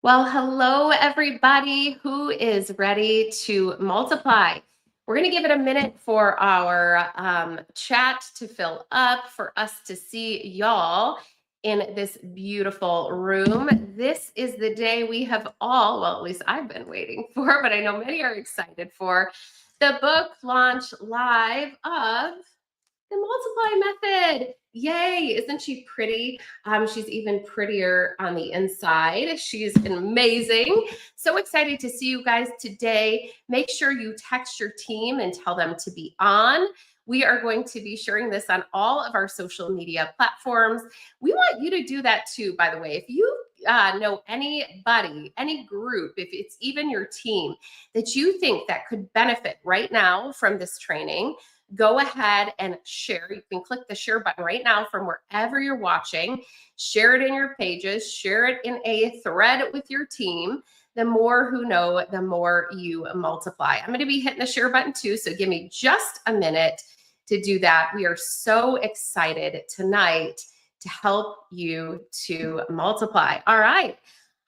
Well, hello, everybody who is ready to multiply. We're going to give it a minute for our chat to fill up, for us to see y'all in this beautiful room. This is the day we have all, well, at least I've been waiting for, but I know many are excited for, the book launch live of The Multiply Method. Yay, isn't she pretty? She's even prettier on the inside. She's amazing. So excited to see you guys today. Make sure you text your team and tell them to be on. We are going to be sharing this on all of our social media platforms. We want you to do that too, by the way. If you know anybody, any group, if it's even your team that you think that could benefit right now from this training, go ahead and share. You can click the share button right now from wherever you're watching. Share it in your pages, share it in a thread with your team. The more who know, the more you multiply. I'm going to be hitting the share button too, so give me just a minute to do that. We are so excited tonight to help you to multiply. All right.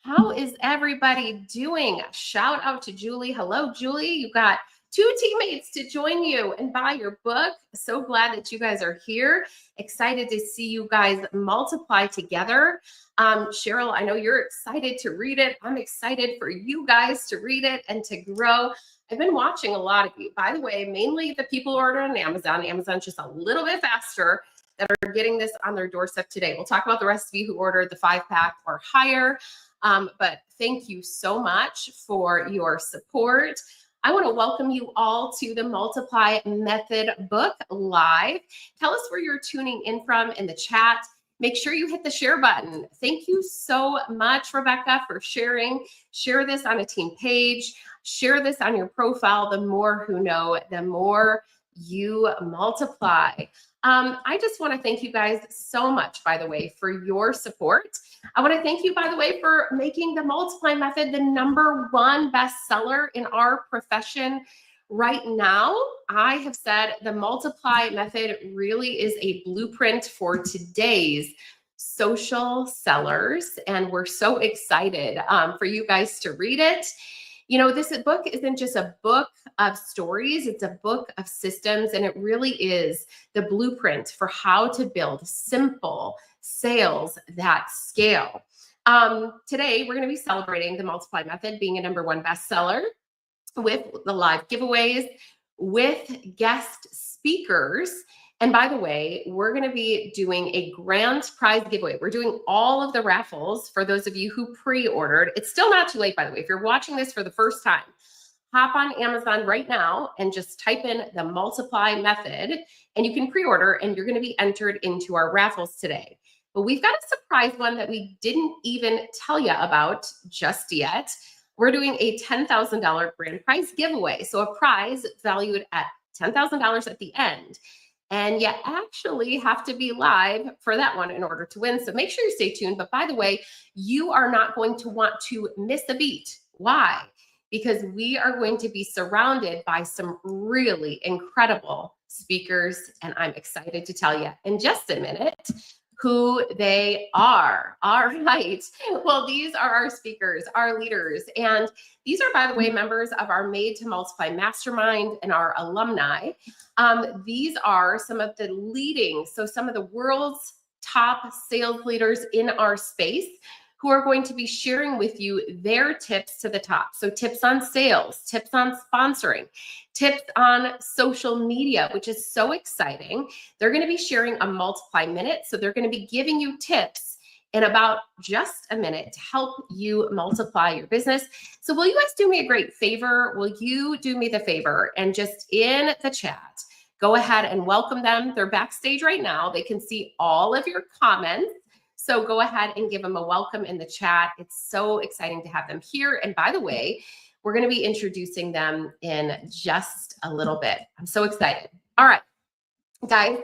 How is everybody doing? Shout out to Julie. Hello, Julie. You got 2 teammates to join you and buy your book. So glad that you guys are here. Excited to see you guys multiply together. Cheryl, I know you're excited to read it. I'm excited for you guys to read it and to grow. I've been watching a lot of you. By the way, mainly the people who order on Amazon. Amazon's just a little bit faster that are getting this on their doorstep today. We'll talk about the rest of you who ordered the 5-pack or higher. But thank you so much for your support. I want to welcome you all to the Multiply Method book live. Tell us where you're tuning in from in the chat. Make sure you hit the share button. Thank you so much, Rebecca, for sharing. Share this on a team page. Share this on your profile. The more who know, the more you multiply. I just want to thank you guys so much, by the way, for your support. I want to thank you, by the way, for making the Multiply Method the #1 bestseller in our profession right now. I have said the Multiply Method really is a blueprint for today's social sellers, and we're so excited for you guys to read it. You know, this book isn't just a book of stories, it's a book of systems, and it really is the blueprint for how to build simple sales that scale. Today, we're going to be celebrating the Multiply Method being a #1 bestseller with the live giveaways, with guest speakers. And by the way, we're going to be doing a grand prize giveaway. We're doing all of the raffles for those of you who pre-ordered. It's still not too late, by the way. If you're watching this for the first time, hop on Amazon right now and just type in the Multiply Method, and you can pre-order, and you're going to be entered into our raffles today. But we've got a surprise one that we didn't even tell you about just yet. We're doing a $10,000 grand prize giveaway. So a prize valued at $10,000 at the end. And you actually have to be live for that one in order to win. So make sure you stay tuned. But by the way, you are not going to want to miss a beat. Why? Because we are going to be surrounded by some really incredible speakers. And I'm excited to tell you in just a minute who they are. All right. Well, these are our speakers, our leaders. And these are, by the way, members of our Made to Multiply Mastermind and our alumni. These are some of the leading, so some of the world's top sales leaders in our space who are going to be sharing with you their tips to the top. So tips on sales, tips on sponsoring, tips on social media, which is so exciting. They're going to be sharing a Multiply Minute. So they're going to be giving you tips in about just a minute to help you multiply your business. So will you guys do me a great favor? Will you do me the favor and just in the chat, go ahead and welcome them. They're backstage right now. They can see all of your comments. So go ahead and give them a welcome in the chat. It's so exciting to have them here. And by the way, we're going to be introducing them in just a little bit. I'm so excited. All right, guys,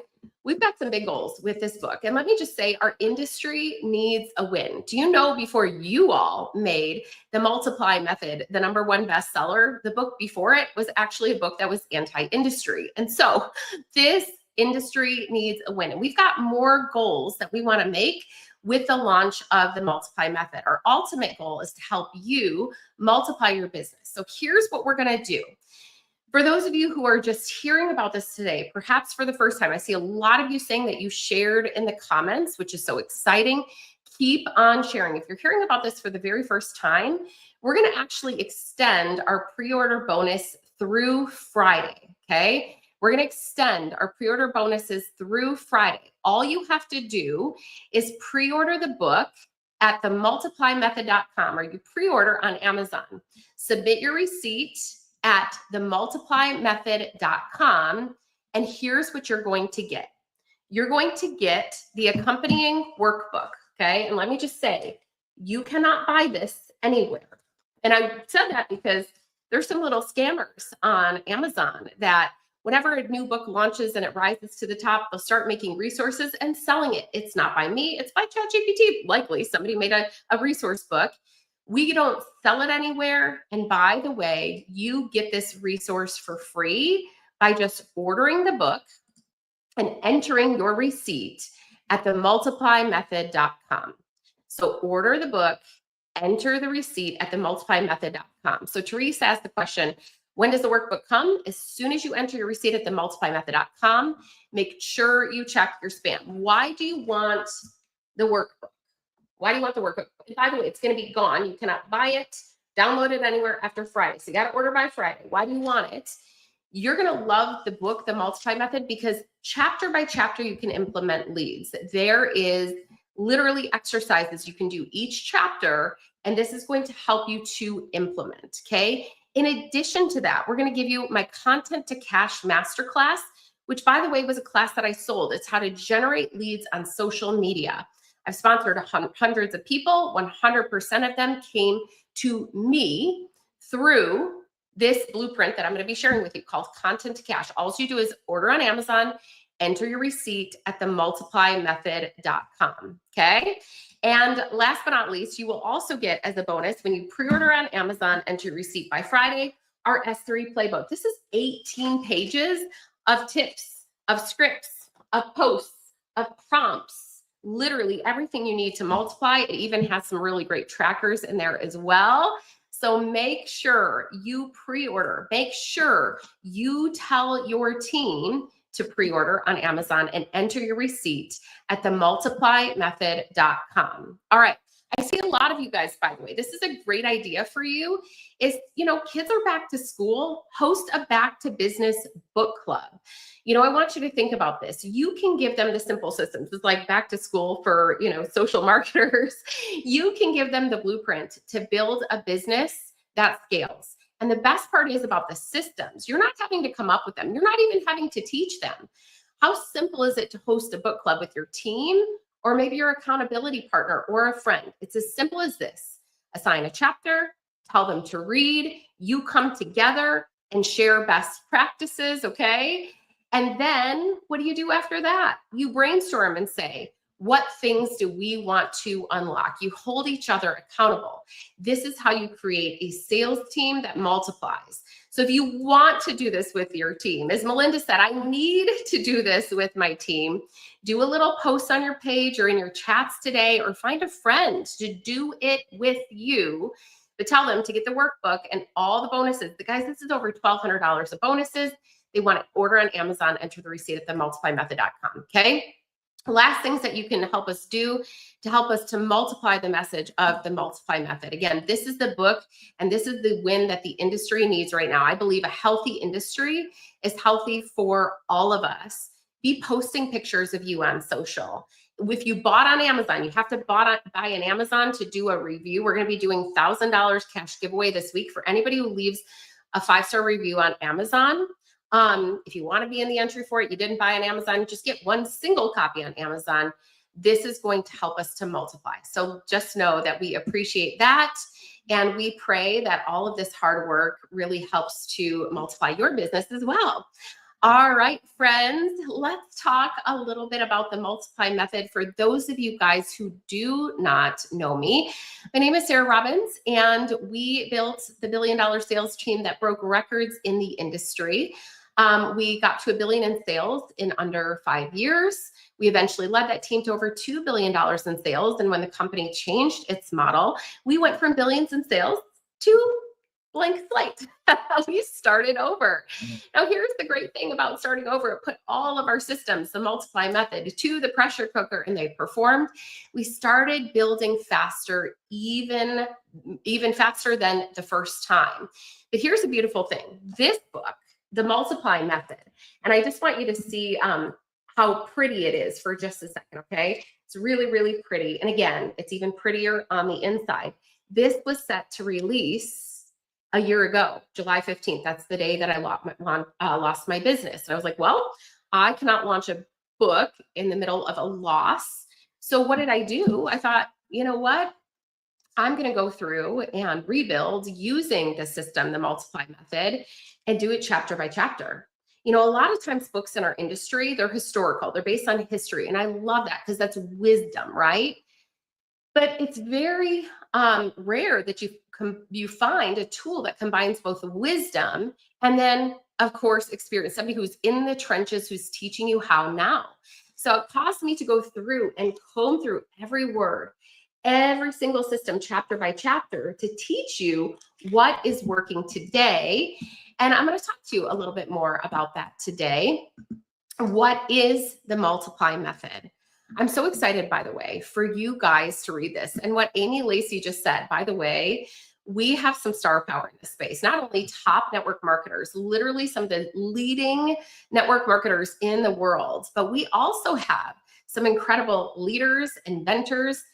we've got some big goals with this book. And let me just say, our industry needs a win. Do you know before you all made the Multiply Method the #1 bestseller, the book before it was actually a book that was anti-industry. And so this industry needs a win. And we've got more goals that we want to make with the launch of the Multiply Method. Our ultimate goal is to help you multiply your business. So here's what we're going to do. For those of you who are just hearing about this today, perhaps for the first time, I see a lot of you saying that you shared in the comments, which is so exciting. Keep on sharing. If you're hearing about this for the very first time, we're going to actually extend our pre-order bonus through Friday, okay? We're going to extend our pre-order bonuses through Friday. All you have to do is pre-order the book at themultiplymethod.com, or you pre-order on Amazon. Submit your receipt at themultiplymethod.com, and here's what you're going to get. You're going to get the accompanying workbook, okay? And let me just say, you cannot buy this anywhere. And I said that because there's some little scammers on Amazon that whenever a new book launches and it rises to the top, they'll start making resources and selling it. It's not by me, it's by ChatGPT. Likely somebody made a resource book. We don't sell it anywhere. And by the way, you get this resource for free by just ordering the book and entering your receipt at themultiplymethod.com. So order the book, enter the receipt at themultiplymethod.com. So Teresa asked the question, when does the workbook come? As soon as you enter your receipt at themultiplymethod.com, make sure you check your spam. Why do you want the workbook? Why do you want the workbook? And by the way, it's going to be gone. You cannot buy it, download it anywhere after Friday. So you got to order by Friday. Why do you want it? You're going to love the book, The Multiply Method, because chapter by chapter, you can implement leads. There is literally exercises you can do each chapter, and this is going to help you to implement, okay? In addition to that, we're going to give you my Content to Cash Masterclass, which, by the way, was a class that I sold. It's how to generate leads on social media. I've sponsored hundreds of people. 100% of them came to me through this blueprint that I'm going to be sharing with you called Content to Cash. All you do is order on Amazon, enter your receipt at themultiplymethod.com, okay? And last but not least, you will also get as a bonus, when you pre-order on Amazon, enter your receipt by Friday, our S3 playbook. This is 18 pages of tips, of scripts, of posts, of prompts, literally everything you need to multiply. It even has some really great trackers in there as well. So make sure you pre-order. Make sure you tell your team to pre-order on Amazon and enter your receipt at themultiplymethod.com. All right. I see a lot of you guys, by the way, this is a great idea for you is, kids are back to school, host a back to business book club. I want you to think about this. You can give them the simple systems. It's like back to school for, social marketers. You can give them the blueprint to build a business that scales. And the best part is about the systems. You're not having to come up with them. You're not even having to teach them. How simple is it to host a book club with your team or maybe your accountability partner or a friend? It's as simple as this. Assign a chapter, tell them to read, you come together and share best practices, okay? And then what do you do after that? You brainstorm and say, what things do we want to unlock? You hold each other accountable. This is how you create a sales team that multiplies. So if you want to do this with your team, as Melinda said, I need to do this with my team. Do a little post on your page or in your chats today, or find a friend to do it with you. But tell them to get the workbook and all the bonuses. The guys, this is over $1,200 of bonuses. They want to order on Amazon, enter the receipt at themultiplymethod.com, okay? Last things that you can help us do to help us to multiply the message of the Multiply Method. Again, this is the book and this is the win that the industry needs right now. I believe a healthy industry is healthy for all of us. Be posting pictures of you on social. If you bought on Amazon, you have to buy on Amazon to do a review. We're going to be doing $1,000 cash giveaway this week for anybody who leaves a 5-star review on Amazon. If you want to be in the entry for it, you didn't buy on Amazon, just get one single copy on Amazon. This is going to help us to multiply. So just know that we appreciate that. And we pray that all of this hard work really helps to multiply your business as well. All right, friends, let's talk a little bit about the Multiply Method for those of you guys who do not know me. My name is Sarah Robbins, and we built the $1 billion sales team that broke records in the industry. We got to $1 billion in sales in under 5 years. We eventually led that team to over $2 billion in sales. And when the company changed its model, we went from billions in sales to blank slate. We started over. Now, here's the great thing about starting over. It put all of our systems, the multiply method, to the pressure cooker, and they performed. We started building faster, even faster than the first time. But here's the beautiful thing. This book, The Multiply Method, and I just want you to see how pretty it is for just a second, okay? It's really, really pretty. And again, it's even prettier on the inside. This was set to release a year ago, July 15th. That's the day that I lost my business. And I was like, well, I cannot launch a book in the middle of a loss. So what did I do? I thought, you know what? I'm going to go through and rebuild using the system, the multiply method, and do it chapter by chapter. You know, a lot of times books in our industry, they're historical. They're based on history. And I love that because that's wisdom, right? But it's very rare that you find a tool that combines both wisdom and then, of course, experience, somebody who's in the trenches, who's teaching you how now. So it caused me to go through and comb through every word, every single system, chapter by chapter, to teach you what is working today. And I'm going to talk to you a little bit more about that today. What is the multiply method? I'm so excited, by the way, for you guys to read this. And what Amy Lacey just said, by the way, we have some star power in this space, not only top network marketers, literally some of the leading network marketers in the world, but we also have some incredible leaders, inventors.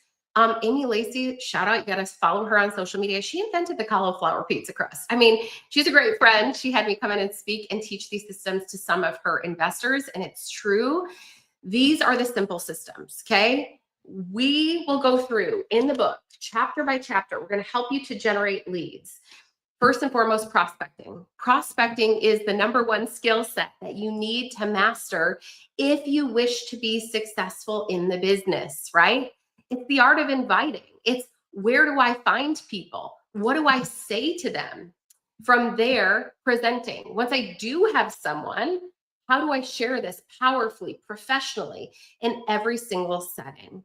Amy Lacey, shout out, you gotta follow her on social media. She invented the cauliflower pizza crust. I mean, she's a great friend. She had me come in and speak and teach these systems to some of her investors, and it's true. These are the simple systems, okay? We will go through in the book, chapter by chapter. We're going to help you to generate leads. First and foremost, prospecting. Prospecting is the number one skill set that you need to master if you wish to be successful in the business, right? It's the art of inviting. It's where do I find people? What do I say to them? From there, presenting. Once I do have someone, how do I share this powerfully, professionally, in every single setting?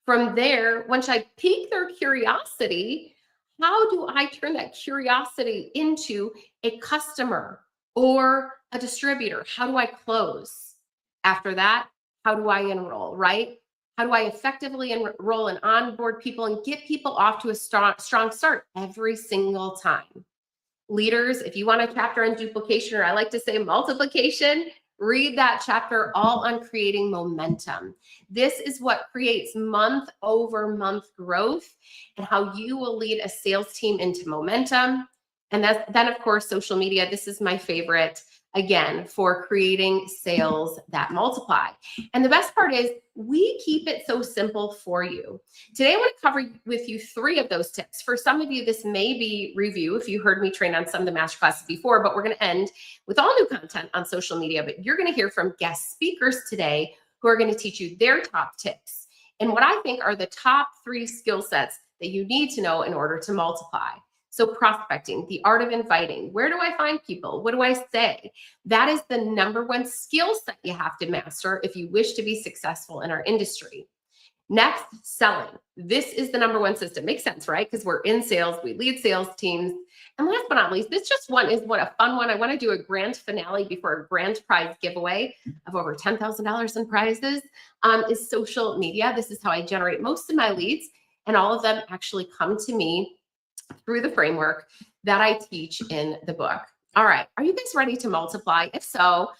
From there, once I pique their curiosity, how do I turn that curiosity into a customer or a distributor? How do I close? After that, how do I enroll, right? How do I effectively enroll and onboard people and get people off to a strong start every single time? Leaders, if you want a chapter on duplication, or I like to say multiplication, read that chapter all on creating momentum. This is what creates month-over-month growth and how you will lead a sales team into momentum. And then, of course, social media. This is my favorite, again, for creating sales that multiply. And the best part is we keep it so simple for you. Today, I want to cover with you 3 of those tips. For some of you, this may be review if you heard me train on some of the master classes before, but we're going to end with all new content on social media. But you're going to hear from guest speakers today who are going to teach you their top tips and what I think are the top 3 skill sets that you need to know in order to multiply. So prospecting, the art of inviting. Where do I find people? What do I say? That is the number one skill set you have to master if you wish to be successful in our industry. Next, selling. This is the number one system. Makes sense, right? Because we're in sales, we lead sales teams. And last but not least, this just one is what a fun one. I want to do a grand finale before a grand prize giveaway of over $10,000 in prizes is social media. This is how I generate most of my leads. And all of them actually come to me through the framework that I teach in the book. All right, are you guys ready to multiply? If so,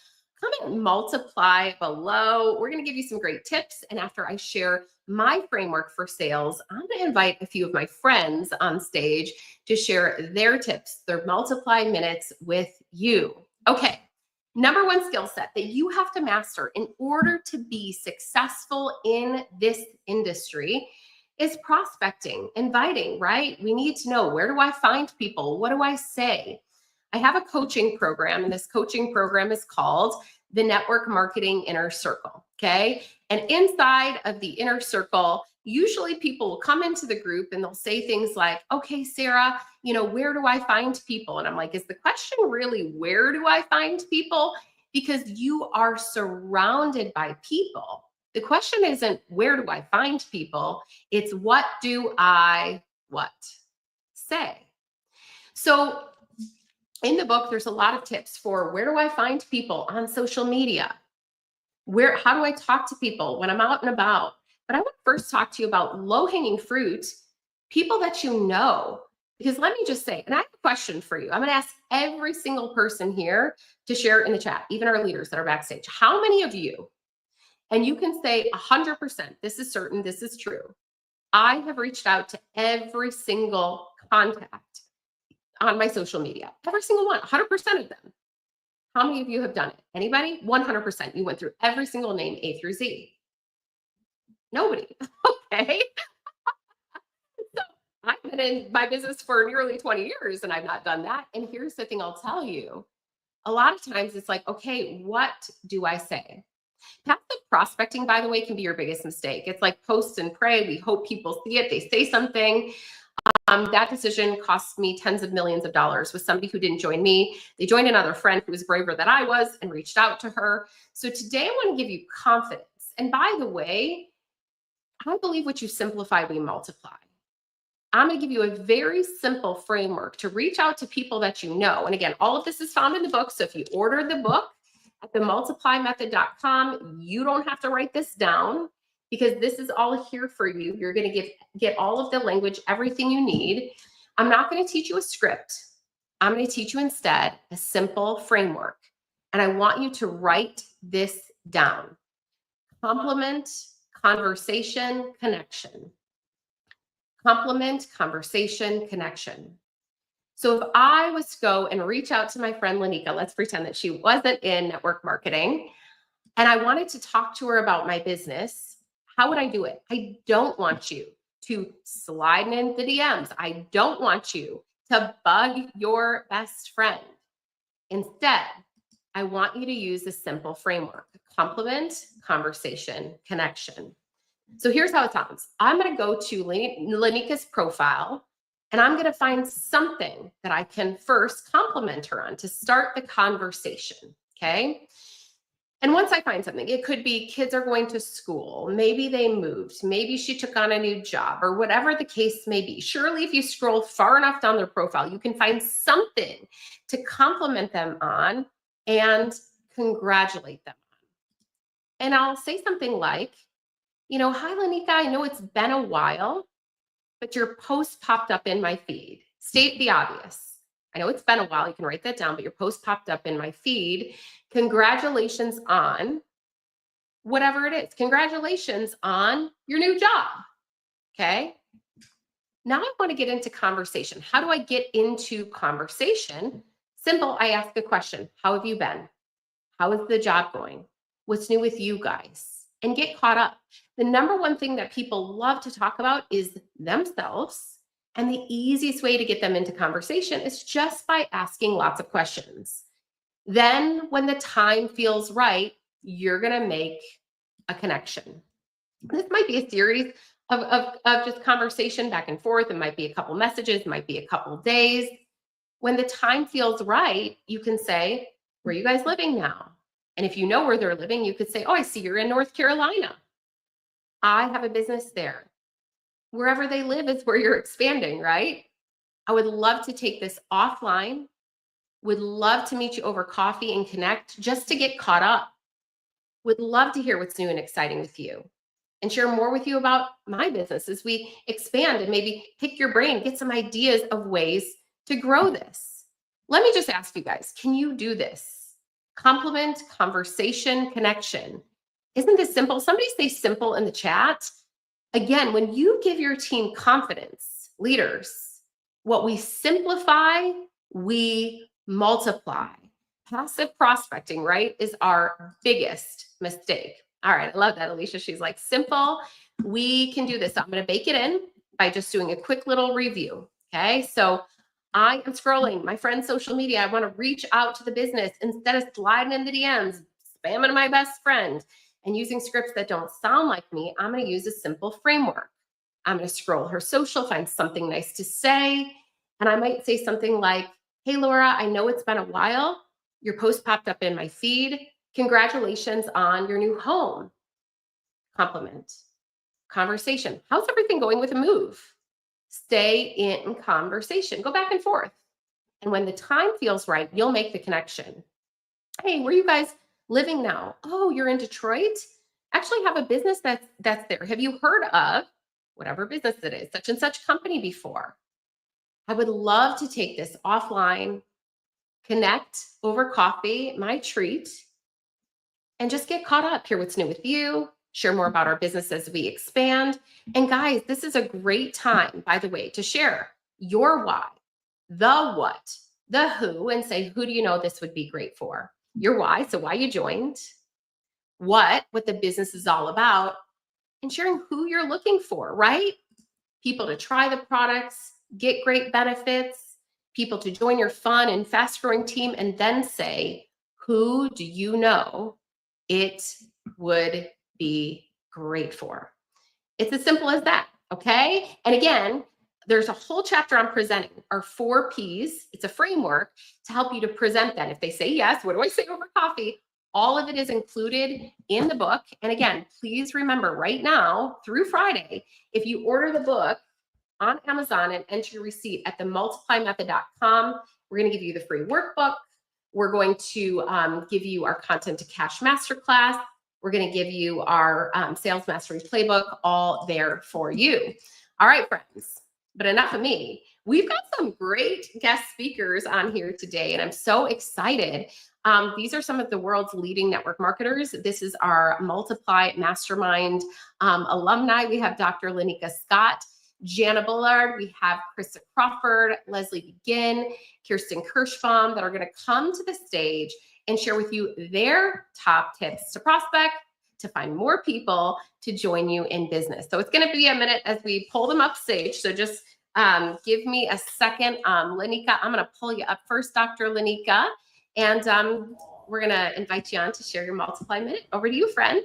comment multiply below. We're going to give you some great tips. And after I share my framework for sales, I'm going to invite a few of my friends on stage to share their tips, their multiply minutes with you. Okay, number one skill set that you have to master in order to be successful in this industry is prospecting, inviting, right? We need to know, where do I find people? What do I say? I have a coaching program, and this coaching program is called the Network Marketing Inner Circle, okay? And inside of the Inner Circle, Usually people will come into the group and they'll say things like, okay, Sarah, where do I find people? And I'm like, is the question really, where do I find people? Because you are surrounded by people. The question isn't, where do I find people? It's what do I say? So in the book, there's a lot of tips for where do I find people on social media? How do I talk to people when I'm out and about? But I want to first talk to you about low-hanging fruit, people that you know. Because let me just say, and I have a question for you. I'm going to ask every single person here to share in the chat, even our leaders that are backstage. How many of you, and you can say 100%, this is certain, this is true. I have reached out to every single contact on my social media, every single one, 100% of them. How many of you have done it? Anybody? 100%. You went through every single name A through Z. Nobody. Okay. So I've been in my business for nearly 20 years and I've not done that. And here's the thing I'll tell you. A lot of times it's like, okay, what do I say? Passive prospecting, by the way, can be your biggest mistake. It's like post and pray. We hope people see it. They say something. That decision cost me tens of millions of dollars with somebody who didn't join me. They joined another friend who was braver than I was and reached out to her. So today I want to give you confidence. And by the way, I believe what you simplify, we multiply. I'm going to give you a very simple framework to reach out to people that you know. And again, all of this is found in the book. So if you order the book at themultiplymethod.com, you don't have to write this down, because this is all here for you. You're going to get all of the language, everything you need. I'm not going to teach you a script. I'm going to teach you instead a simple framework. And I want you to write this down. Compliment, conversation, connection. Compliment, conversation, connection. So if I was to go and reach out to my friend Lanika, let's pretend that she wasn't in network marketing, and I wanted to talk to her about my business, how would I do it? I don't want you to slide in the DMs. I don't want you to bug your best friend. Instead, I want you to use a simple framework: compliment, conversation, connection. So here's how it sounds. I'm going to go to Lanika's profile, and I'm going to find something that I can first compliment her on to start the conversation. Okay. And once I find something, it could be kids are going to school, maybe they moved, maybe she took on a new job, or whatever the case may be. Surely if you scroll far enough down their profile, you can find something to compliment them on and congratulate them on. And I'll say something like, hi, Lanika, I know it's been a while, but your post popped up in my feed. State the obvious. I know it's been a while, you can write that down, but your post popped up in my feed. Congratulations on whatever it is. Congratulations on your new job. Okay. Now I want to get into conversation. How do I get into conversation? Simple. I ask the question, how have you been? How is the job going? What's new with you guys? And get caught up. The number one thing that people love to talk about is themselves. And the easiest way to get them into conversation is just by asking lots of questions. Then when the time feels right, you're going to make a connection. This might be a series of just conversation back and forth. It might be a couple messages, it might be a couple days. When the time feels right, you can say, where are you guys living now? And if you know where they're living, you could say, oh, I see you're in North Carolina. I have a business there. Wherever they live is where you're expanding, right? I would love to take this offline. Would love to meet you over coffee and connect just to get caught up. Would love to hear what's new and exciting with you and share more with you about my business as we expand and maybe pick your brain, get some ideas of ways to grow this. Let me just ask you guys, can you do this? Compliment, conversation, connection. Isn't this simple? Somebody say simple in the chat. Again, when you give your team confidence, leaders, what we simplify, we multiply. Passive prospecting, right, is our biggest mistake. All right, I love that, Alicia. She's like, simple, we can do this. So I'm going to bake it in by just doing a quick little review. Okay, so I am scrolling my friend's social media. I want to reach out to the business instead of sliding in the DMs, spamming my best friend. and using scripts that don't sound like me, I'm going to use a simple framework. I'm going to scroll her social, find something nice to say. And I might say something like, hey, Laura, I know it's been a while. Your post popped up in my feed. Congratulations on your new home. Compliment. Conversation. How's everything going with the move? Stay in conversation. Go back and forth. And when the time feels right, you'll make the connection. Hey, where are you guys living now? Oh, you're in Detroit? Actually have a business that's there. Have you heard of whatever business it is, such and such company before? I would love to take this offline, connect over coffee, my treat, and just get caught up, hear what's new with you, share more about our business as we expand. And guys, this is a great time, by the way, to share your why, the what, the who, and say, who do you know this would be great for? Your why, so why you joined, what the business is all about, and sharing who you're looking for, right? People to try the products, get great benefits, people to join your fun and fast growing team, and then say, who do you know it would be great for? It's as simple as that, okay? And again, there's a whole chapter on presenting, our 4 Ps. It's a framework to help you to present that. If they say yes, what do I say over coffee? All of it is included in the book. And again, please remember right now through Friday, if you order the book on Amazon and enter your receipt at themultiplymethod.com, we're going to give you the free workbook. We're going to give you our content to cash masterclass. We're going to give you our sales mastery playbook, all there for you. All right, friends, but enough of me. We've got some great guest speakers on here today, and I'm so excited. These are some of the world's leading network marketers. This is our Multiply Mastermind alumni. We have Dr. Lanika Scott, Jana Bullard, we have Krista Crawford, Leslie Begin, Kirsten Kirschbaum that are going to come to the stage and share with you their top tips to prospect, to find more people to join you in business. So it's going to be a minute as we pull them up stage. So just give me a second. Lanika, I'm going to pull you up first, Dr. Lanika, and we're going to invite you on to share your Multiply Minute. Over to you, friend.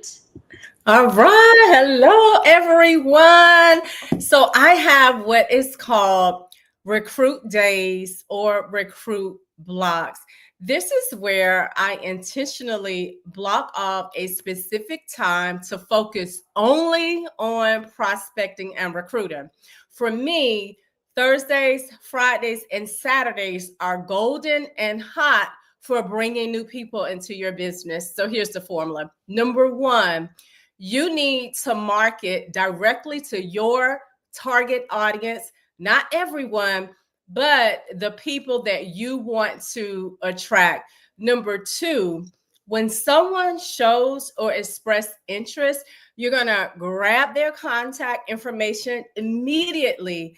All right. Hello, everyone. So I have what is called recruit days or recruit blocks. This is where I intentionally block off a specific time to focus only on prospecting and recruiting. For me, Thursdays, Fridays, and Saturdays are golden and hot for bringing new people into your business. So here's the formula. Number 1, you need to market directly to your target audience, not everyone, but the people that you want to attract. Number 2, when someone shows or express interest, you're going to grab their contact information immediately,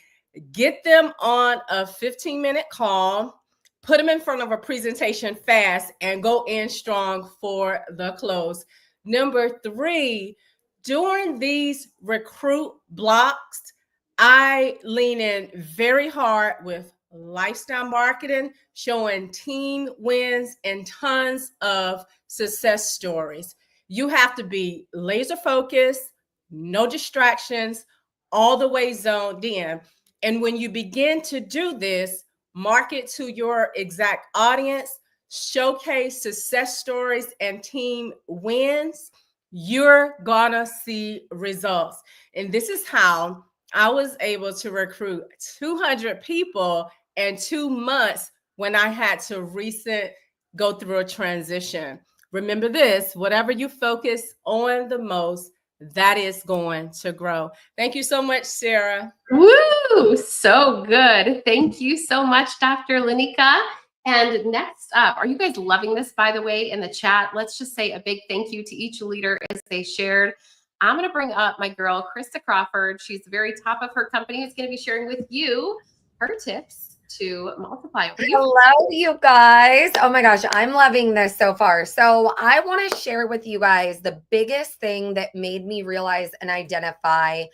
get them on a 15-minute call, put them in front of a presentation fast, and go in strong for the close. Number 3, during these recruit blocks, I lean in very hard with lifestyle marketing, showing team wins and tons of success stories. You have to be laser focused, no distractions, all the way zoned in. And when you begin to do this, market to your exact audience, showcase success stories and team wins, you're gonna see results. And this is how I was able to recruit 200 people in 2 months when I had to go through a transition. Remember this, whatever you focus on the most, that is going to grow. Thank you so much, Sarah. Woo! So good. Thank you so much, Dr. Lanika. And next up, are you guys loving this, by the way, in the chat? Let's just say a big thank you to each leader as they shared. I'm going to bring up my girl, Krista Crawford. She's the very top of her company. Who's going to be sharing with you her tips to multiply. Hello, you guys. Oh my gosh, I'm loving this so far. So I want to share with you guys the biggest thing that made me realize and identify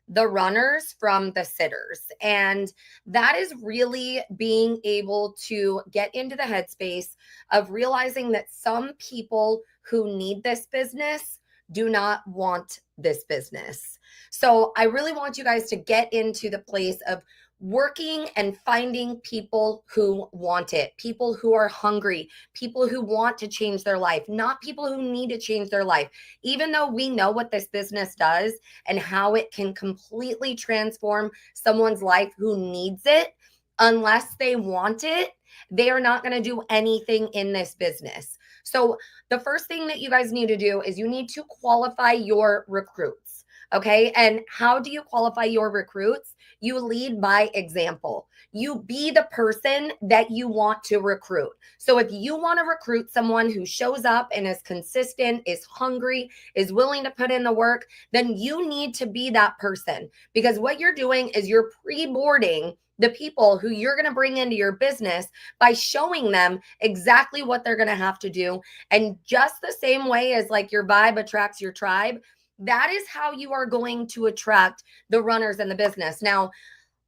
the runners from the sitters. And that is really being able to get into the headspace of realizing that some people who need this business do not want this business. So I really want you guys to get into the place of working and finding people who want it, people who are hungry, people who want to change their life, not people who need to change their life. Even though we know what this business does and how it can completely transform someone's life who needs it, unless they want it, they are not going to do anything in this business. So the first thing that you guys need to do is you need to qualify your recruits. Okay. And how do you qualify your recruits? You lead by example. You be the person that you want to recruit. So if you want to recruit someone who shows up and is consistent, is hungry, is willing to put in the work, then you need to be that person, because what you're doing is you're pre-boarding the people who you're going to bring into your business by showing them exactly what they're going to have to do. And just the same way as like your vibe attracts your tribe, that is how you are going to attract the runners in the business. Now,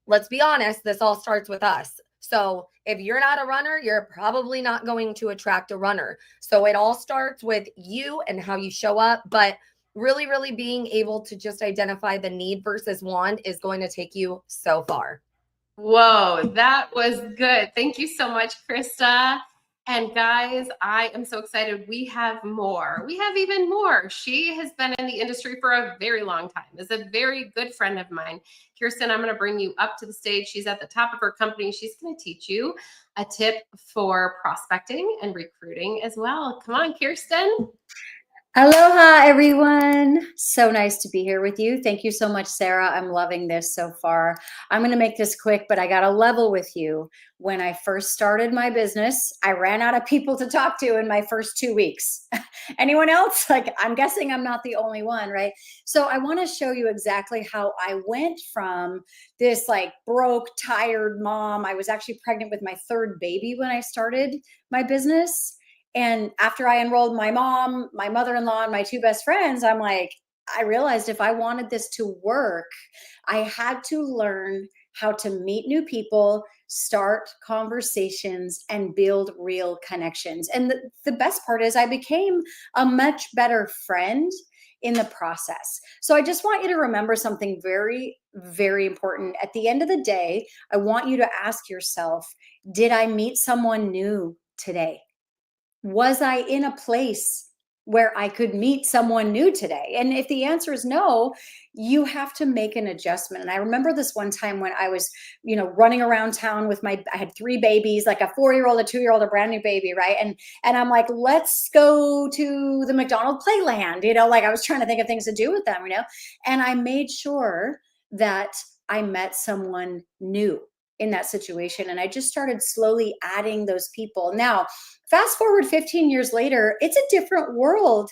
let's be honest, this all starts with us. So if you're not a runner, you're probably not going to attract a runner. So it all starts with you and how you show up. But really, really being able to just identify the need versus want is going to take you so far. Whoa, that was good. Thank you so much, Krista. And guys, I am so excited. We have more. We have even more. She has been in the industry for a very long time, is a very good friend of mine. Kirsten, I'm going to bring you up to the stage. She's at the top of her company. She's going to teach you a tip for prospecting and recruiting as well. Come on, Kirsten. Aloha, everyone. So nice to be here with you. Thank you so much, Sarah. I'm loving this so far. I'm going to make this quick, but I got to level with you. When I first started my business, I ran out of people to talk to in my first 2 weeks. Anyone else? Like, I'm guessing I'm not the only one, right? So I want to show you exactly how I went from this like broke, tired mom. I was actually pregnant with my third baby when I started my business. And after I enrolled my mom, my mother-in-law, and my two best friends, I'm like, I realized if I wanted this to work, I had to learn how to meet new people, start conversations, and build real connections. And the best part is I became a much better friend in the process. So I just want you to remember something very, very important. At the end of the day, I want you to ask yourself, did I meet someone new today? Was I in a place where I could meet someone new today? And if the answer is no, you have to make an adjustment. And I remember this one time when I was, running around town with I had 3 babies, like a 4-year-old, a 2-year-old, a brand new baby, right? And I'm like, let's go to the McDonald Playland, like I was trying to think of things to do with them, and I made sure that I met someone new in that situation. And I just started slowly adding those people. Now, fast forward 15 years later, it's a different world,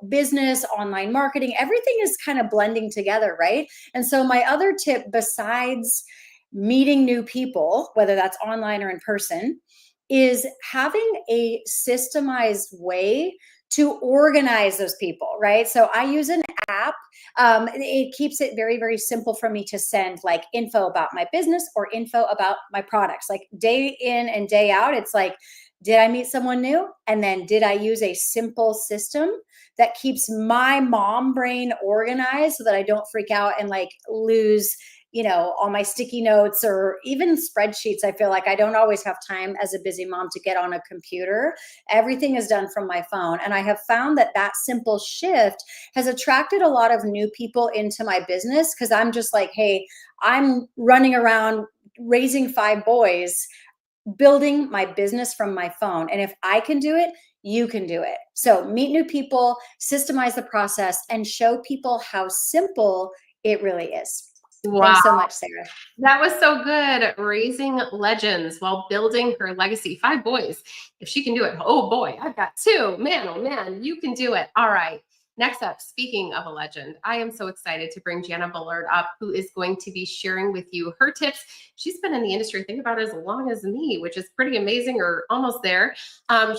business, online marketing, everything is kind of blending together, right? And so my other tip, besides meeting new people, whether that's online or in person, is having a systemized way to organize those people, right? So I use an app. It keeps it very, very simple for me to send like info about my business or info about my products, like day in and day out. It's like, did I meet someone new? And then did I use a simple system that keeps my mom brain organized so that I don't freak out and like lose all my sticky notes or even spreadsheets? I feel like I don't always have time as a busy mom to get on a computer. Everything is done from my phone. And I have found that simple shift has attracted a lot of new people into my business, because I'm just like, hey, I'm running around raising 5 boys, building my business from my phone. And if I can do it, you can do it. So meet new people, systemize the process, and show people how simple it really is. Wow. Thanks so much, Sarah. That was so good. Raising legends while building her legacy. 5 boys. If she can do it, oh boy, I've got 2. Man, oh man, you can do it. All right. Next up, speaking of a legend, I am so excited to bring Jana Bullard up, who is going to be sharing with you her tips. She's been in the industry, think about as long as me, which is pretty amazing, or almost there.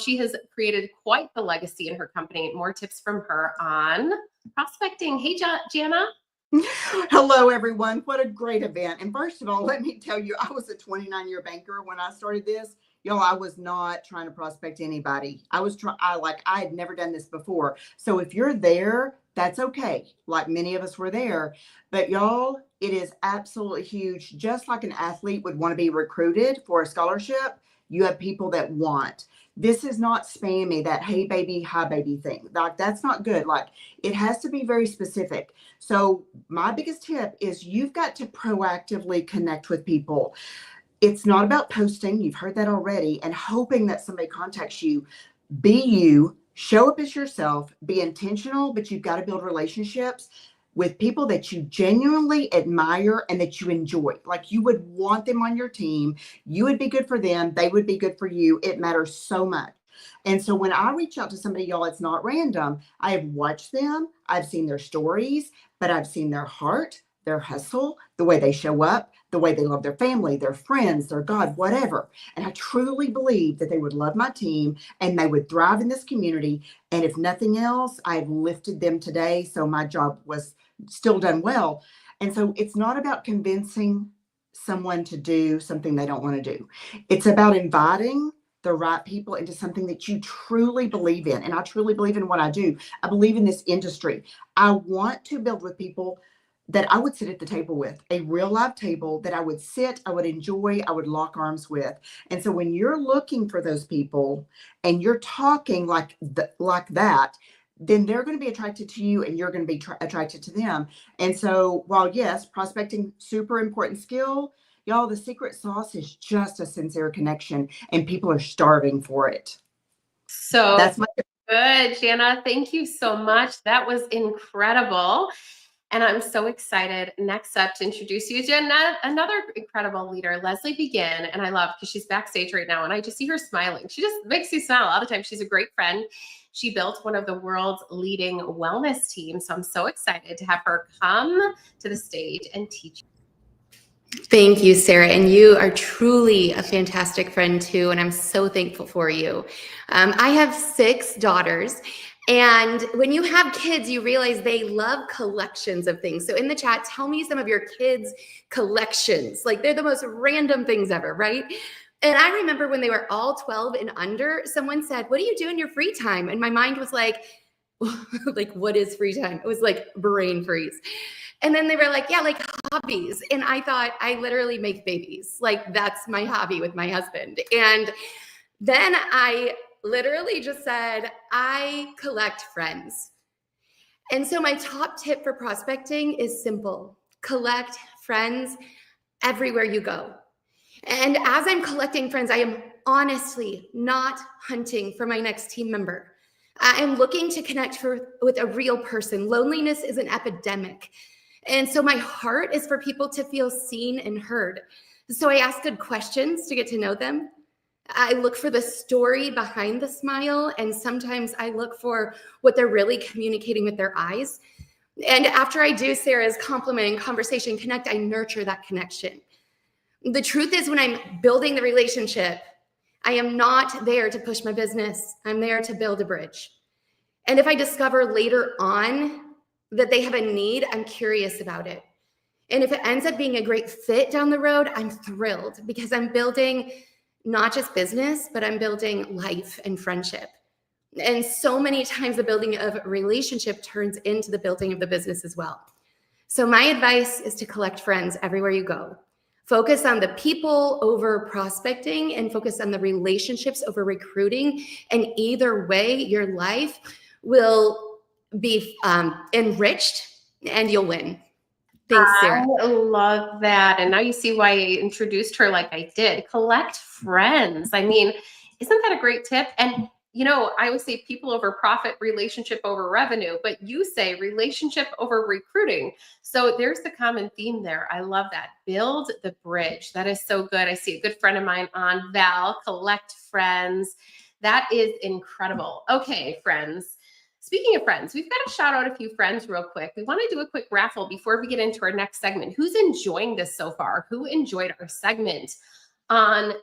She has created quite the legacy in her company. More tips from her on prospecting. Hey, Jana. Hello, everyone. What a great event. And first of all, let me tell you, I was a 29-year banker when I started this, Y'all, I was not trying to prospect anybody. I had never done this before. So if you're there, that's okay. Like many of us were there. But y'all, it is absolutely huge. Just like an athlete would want to be recruited for a scholarship, you have people that want. This is not spammy, that hey baby, hi baby thing. Like that's not good. Like it has to be very specific. So my biggest tip is you've got to proactively connect with people. It's not about posting, you've heard that already, and hoping that somebody contacts you. Be you, show up as yourself, be intentional, but you've got to build relationships with people that you genuinely admire and that you enjoy. Like you would want them on your team. You would be good for them. They would be good for you. It matters so much. And so when I reach out to somebody, y'all, it's not random. I have watched them. I've seen their stories, but I've seen their heart, their hustle, the way they show up, the way they love their family, their friends, their God, whatever. And I truly believe that they would love my team and they would thrive in this community. And if nothing else, I've lifted them today. So my job was still done well. And so it's not about convincing someone to do something they don't want to do. It's about inviting the right people into something that you truly believe in. And I truly believe in what I do. I believe in this industry. I want to build with people that I would sit at the table with, a real live table that I would sit, I would enjoy, I would lock arms with. And so when you're looking for those people and you're talking like that, then they're going to be attracted to you and you're going to be attracted to them. And so while yes, prospecting, super important skill, y'all, the secret sauce is just a sincere connection and people are starving for it. So that's my good, Jana. Thank you so much. That was incredible. And I'm so excited next up to introduce you to another incredible leader, Leslie Begin. And I love because she's backstage right now and I just see her smiling. She just makes you smile all the time. She's a great friend. She built one of the world's leading wellness teams. So I'm so excited to have her come to the stage and teach. Thank you, Sarah. And you are truly a fantastic friend too. And I'm so thankful for you. I have 6 daughters. And when you have kids, you realize they love collections of things. So in the chat, tell me some of your kids' collections. Like they're the most random things ever, right? And I remember when they were all 12 and under, someone said, "What do you do in your free time?" And my mind was like, what is free time? It was like brain freeze. And then they were like, yeah, like hobbies. And I thought, I literally make babies. Like that's my hobby with my husband. And then I literally just said, I collect friends. And so my top tip for prospecting is simple. Collect friends everywhere you go. And as I'm collecting friends, I am honestly not hunting for my next team member. I am looking to connect with a real person. Loneliness is an epidemic. And so my heart is for people to feel seen and heard. So I ask good questions to get to know them. I look for the story behind the smile, and sometimes I look for what they're really communicating with their eyes. And after I do Sarah's compliment and conversation connect, I nurture that connection. The truth is when I'm building the relationship, I am not there to push my business. I'm there to build a bridge. And if I discover later on that they have a need, I'm curious about it. And if it ends up being a great fit down the road, I'm thrilled because I'm building not just business, but I'm building life and friendship. And so many times the building of a relationship turns into the building of the business as well. So my advice is to collect friends everywhere you go. Focus on the people over prospecting and focus on the relationships over recruiting. And either way, your life will be enriched and you'll win. Thanks, Sarah. I love that. And now you see why I introduced her like I did. Collect friends. I mean, isn't that a great tip? And, you know, I always say people over profit, relationship over revenue, but you say relationship over recruiting. So there's the common theme there. I love that. Build the bridge. That is so good. I see a good friend of mine on Val, collect friends. That is incredible. Okay, friends. Speaking of friends, we've got to shout out a few friends real quick. We want to do a quick raffle before we get into our next segment. Who's enjoying this so far? Who enjoyed our segment on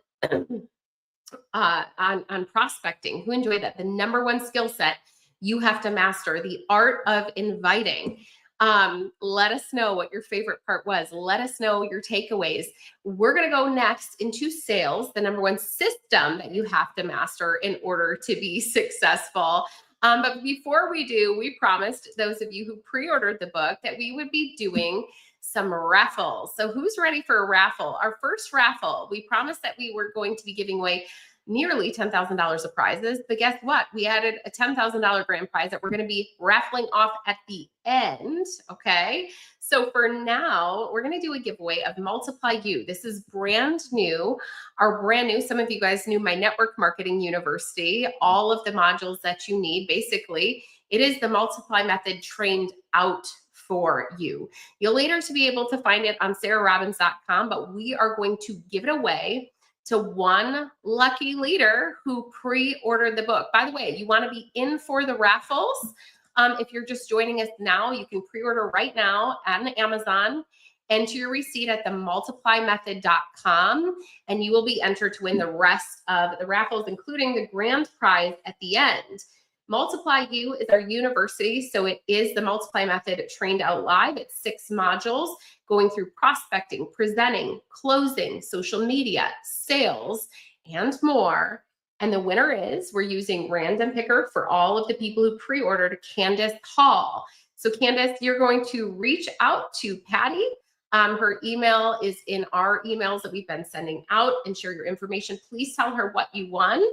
prospecting? Who enjoyed that? The number one skill set you have to master, the art of inviting. Let us know what your favorite part was. Let us know your takeaways. We're going to go next into sales, the number one system that you have to master in order to be successful. But before we do, we promised those of you who pre-ordered the book that we would be doing some raffles. So who's ready for a raffle? Our first raffle, we promised that we were going to be giving away nearly $10,000 of prizes, but guess what? We added a $10,000 grand prize that we're going to be raffling off at the end. Okay. So for now, we're going to do a giveaway of Multiply You. This is brand new, some of you guys knew my Network Marketing University, all of the modules that you need. Basically, it is the Multiply method trained out for you. You'll later to be able to find it on sarahrobbins.com, but we are going to give it away to one lucky leader who pre-ordered the book. By the way, you want to be in for the raffles. If you're just joining us now, you can pre-order right now on Amazon. Enter your receipt at themultiplymethod.com, and you will be entered to win the rest of the raffles, including the grand prize at the end. Multiply You is our university, so it is the Multiply Method trained out live. It's 6 modules going through prospecting, presenting, closing, social media, sales, and more. And the winner is, we're using random picker for all of the people who pre-ordered Candace Hall. So Candace, you're going to reach out to Patty. Her email is in our emails that we've been sending out, and share your information. Please tell her what you won.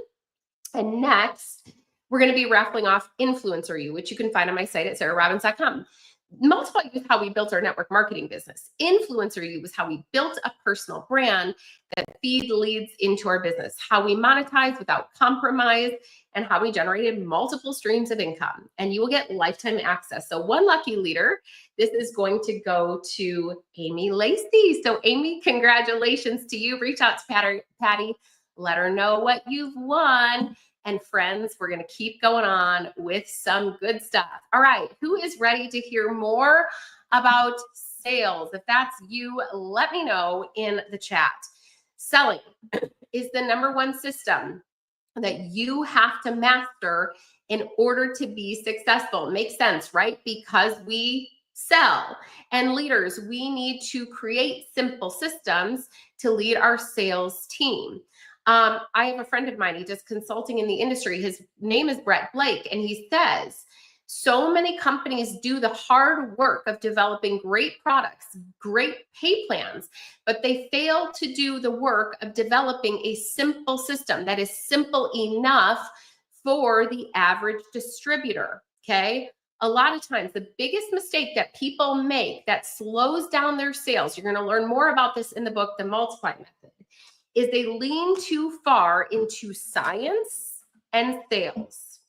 And next, we're going to be raffling off Influencer You, which you can find on my site at sarahrobbins.com. Multiply You is how we built our network marketing business. Influencer You is how we built a personal brand that feed leads into our business, how we monetize without compromise, and how we generated multiple streams of income. And you will get lifetime access. So one lucky leader, this is going to go to Amy Lacey. So Amy, congratulations to you. Reach out to Patty, let her know what you've won. And friends, we're going to keep going on with some good stuff. All right, who is ready to hear more about sales? If that's you, let me know in the chat. Selling is the number one system that you have to master in order to be successful. Makes sense, right? Because we sell. And leaders, we need to create simple systems to lead our sales team. I have a friend of mine, he does consulting in the industry. His name is Brett Blake, and he says, so many companies do the hard work of developing great products, great pay plans, but they fail to do the work of developing a simple system that is simple enough for the average distributor, okay? A lot of times, the biggest mistake that people make that slows down their sales, you're going to learn more about this in the book, The Multiply Method, is they lean too far into science and sales.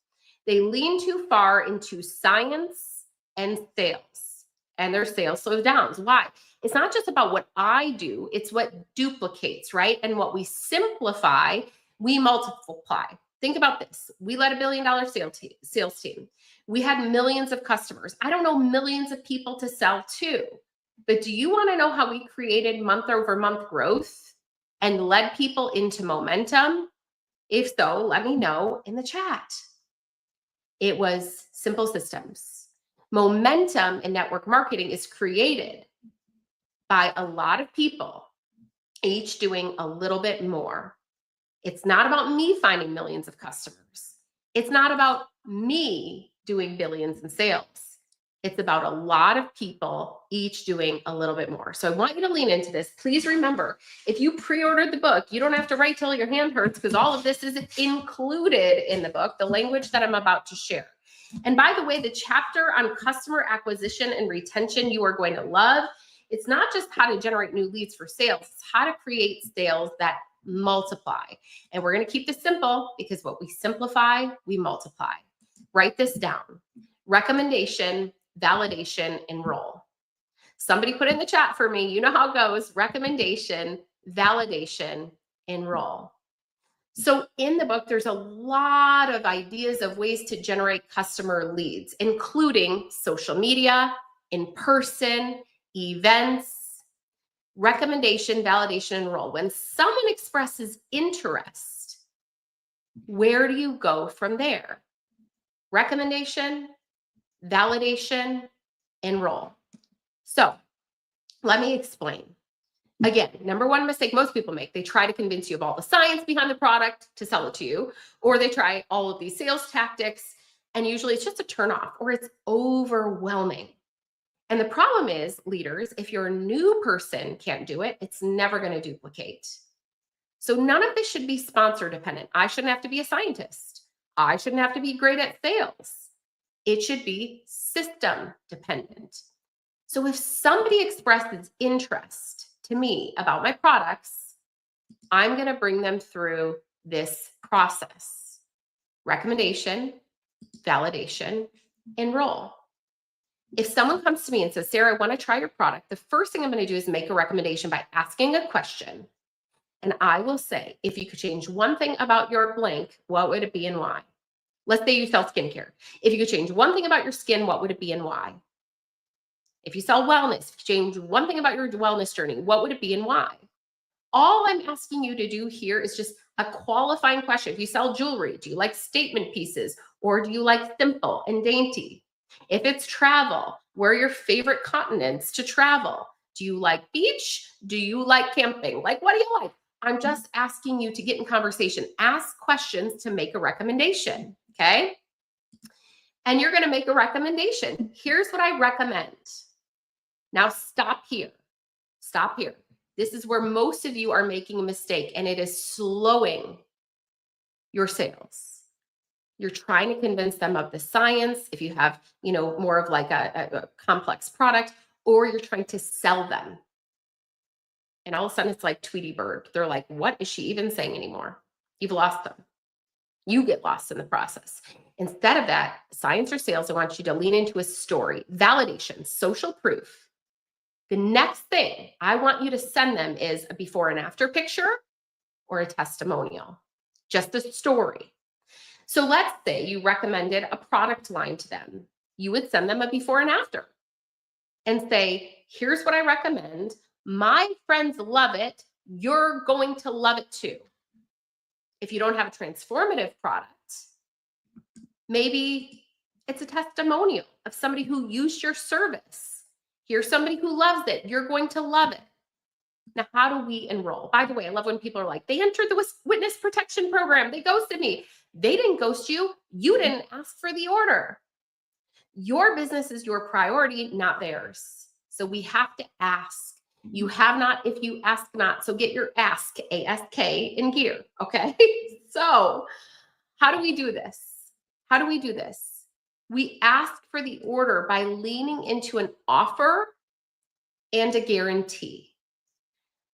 They lean too far into science and sales, and their sales slows down. Why? It's not just about what I do, it's what duplicates, right? And what we simplify, we multiply. Think about this. We led $1 billion sales team. We had millions of customers. I don't know millions of people to sell to, but do you want to know how we created month-over-month growth and led people into momentum? If so, let me know in the chat. It was simple systems. Momentum in network marketing is created by a lot of people, each doing a little bit more. It's not about me finding millions of customers. It's not about me doing billions in sales. It's about a lot of people each doing a little bit more. So I want you to lean into this. Please remember, if you pre-ordered the book, you don't have to write till your hand hurts, because all of this is included in the book, the language that I'm about to share. And by the way, the chapter on customer acquisition and retention you are going to love. It's not just how to generate new leads for sales, it's how to create sales that multiply. And we're going to keep this simple, because what we simplify, we multiply. Write this down. Recommendation, validation, enroll. Somebody put in the chat for me, you know how it goes, recommendation, validation, enroll. So in the book, there's a lot of ideas of ways to generate customer leads, including social media, in-person, events, recommendation, validation, enroll. When someone expresses interest, where do you go from there? Recommendation, validation, enroll. So let me explain. Again, number one mistake most people make, they try to convince you of all the science behind the product to sell it to you, or they try all of these sales tactics, and usually it's just a turnoff or it's overwhelming. And the problem is, leaders, if your new person can't do it, it's never going to duplicate. So none of this should be sponsor dependent. I shouldn't have to be a scientist. I shouldn't have to be great at sales. It should be system dependent. So if somebody expresses interest to me about my products, I'm going to bring them through this process: recommendation, validation, enroll. If someone comes to me and says, Sarah, I want to try your product, the first thing I'm going to do is make a recommendation by asking a question. And I will say, if you could change one thing about your blank, what would it be and why? Let's say you sell skincare. If you could change one thing about your skin, what would it be and why? If you sell wellness, if you change one thing about your wellness journey, what would it be and why? All I'm asking you to do here is just a qualifying question. If you sell jewelry, do you like statement pieces or do you like simple and dainty? If it's travel, where are your favorite continents to travel? Do you like beach? Do you like camping? Like, what do you like? I'm just asking you to get in conversation. Ask questions to make a recommendation, okay? And you're going to make a recommendation. Here's what I recommend. Now stop here. Stop here. This is where most of you are making a mistake, and it is slowing your sales. You're trying to convince them of the science, if you have, more of like a complex product, or you're trying to sell them. And all of a sudden it's like Tweety Bird. They're like, what is she even saying anymore? You've lost them. You get lost in the process. Instead of that, science or sales, I want you to lean into a story, validation, social proof. The next thing I want you to send them is a before and after picture or a testimonial, just a story. So let's say you recommended a product line to them. You would send them a before and after and say, here's what I recommend. My friends love it. You're going to love it too. If you don't have a transformative product, maybe it's a testimonial of somebody who used your service. Here's somebody who loves it. You're going to love it. Now, how do we enroll? By the way, I love when people are like, they entered the witness protection program. They ghosted me. They didn't ghost you. You didn't ask for the order. Your business is your priority, not theirs. So we have to ask. You have not if you ask not. So get your ask, A-S-K, in gear, okay? So how do we do this? How do we do this? We ask for the order by leaning into an offer and a guarantee.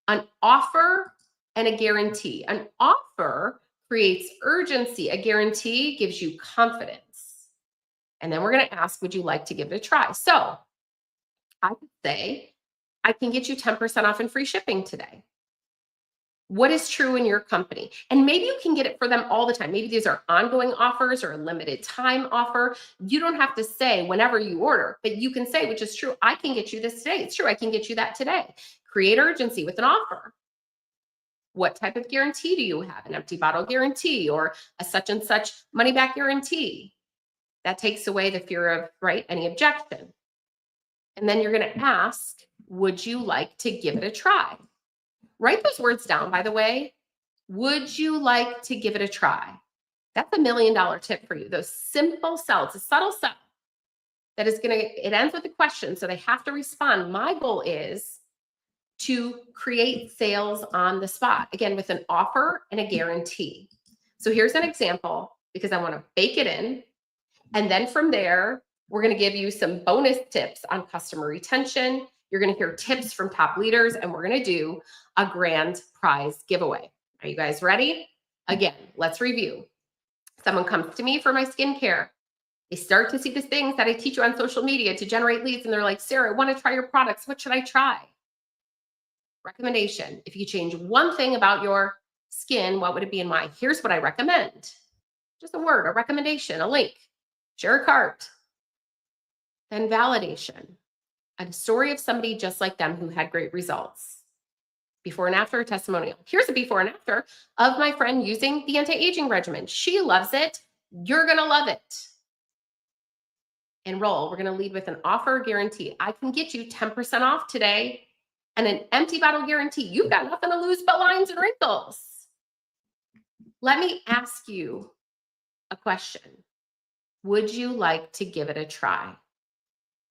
An offer and a guarantee. An offer creates urgency. A guarantee gives you confidence. And then we're going to ask, would you like to give it a try? So I could say, I can get you 10% off and free shipping today. What is true in your company? And maybe you can get it for them all the time. Maybe these are ongoing offers or a limited time offer. You don't have to say whenever you order, but you can say, which is true, I can get you this today. It's true, I can get you that today. Create urgency with an offer. What type of guarantee do you have? An empty bottle guarantee or a such and such money back guarantee? That takes away the fear of, any objection. And then you're going to ask, would you like to give it a try? Write those words down, by the way. Would you like to give it a try? That's $1 million tip for you. Those simple cells, a subtle cell that is it ends with a question, so they have to respond. My goal is to create sales on the spot, again, with an offer and a guarantee. So here's an example because I want to bake it in. And then from there, we're going to give you some bonus tips on customer retention. You're going to hear tips from top leaders, and we're going to do a grand prize giveaway. Are you guys ready? Again, let's review. Someone comes to me for my skincare. They start to see the things that I teach you on social media to generate leads, and they're like, Sarah, I want to try your products. What should I try? Recommendation. If you change one thing about your skin, what would it be and why? Here's what I recommend. Just a word, a recommendation, a link. Share a cart. Then validation. A story of somebody just like them who had great results. Before and after, a testimonial. Here's a before and after of my friend using the anti-aging regimen. She loves it. You're going to love it. enroll. We're going to lead with an offer guarantee. I can get you 10% off today and an empty bottle guarantee. You've got nothing to lose but lines and wrinkles. Let me ask you a question. Would you like to give it a try?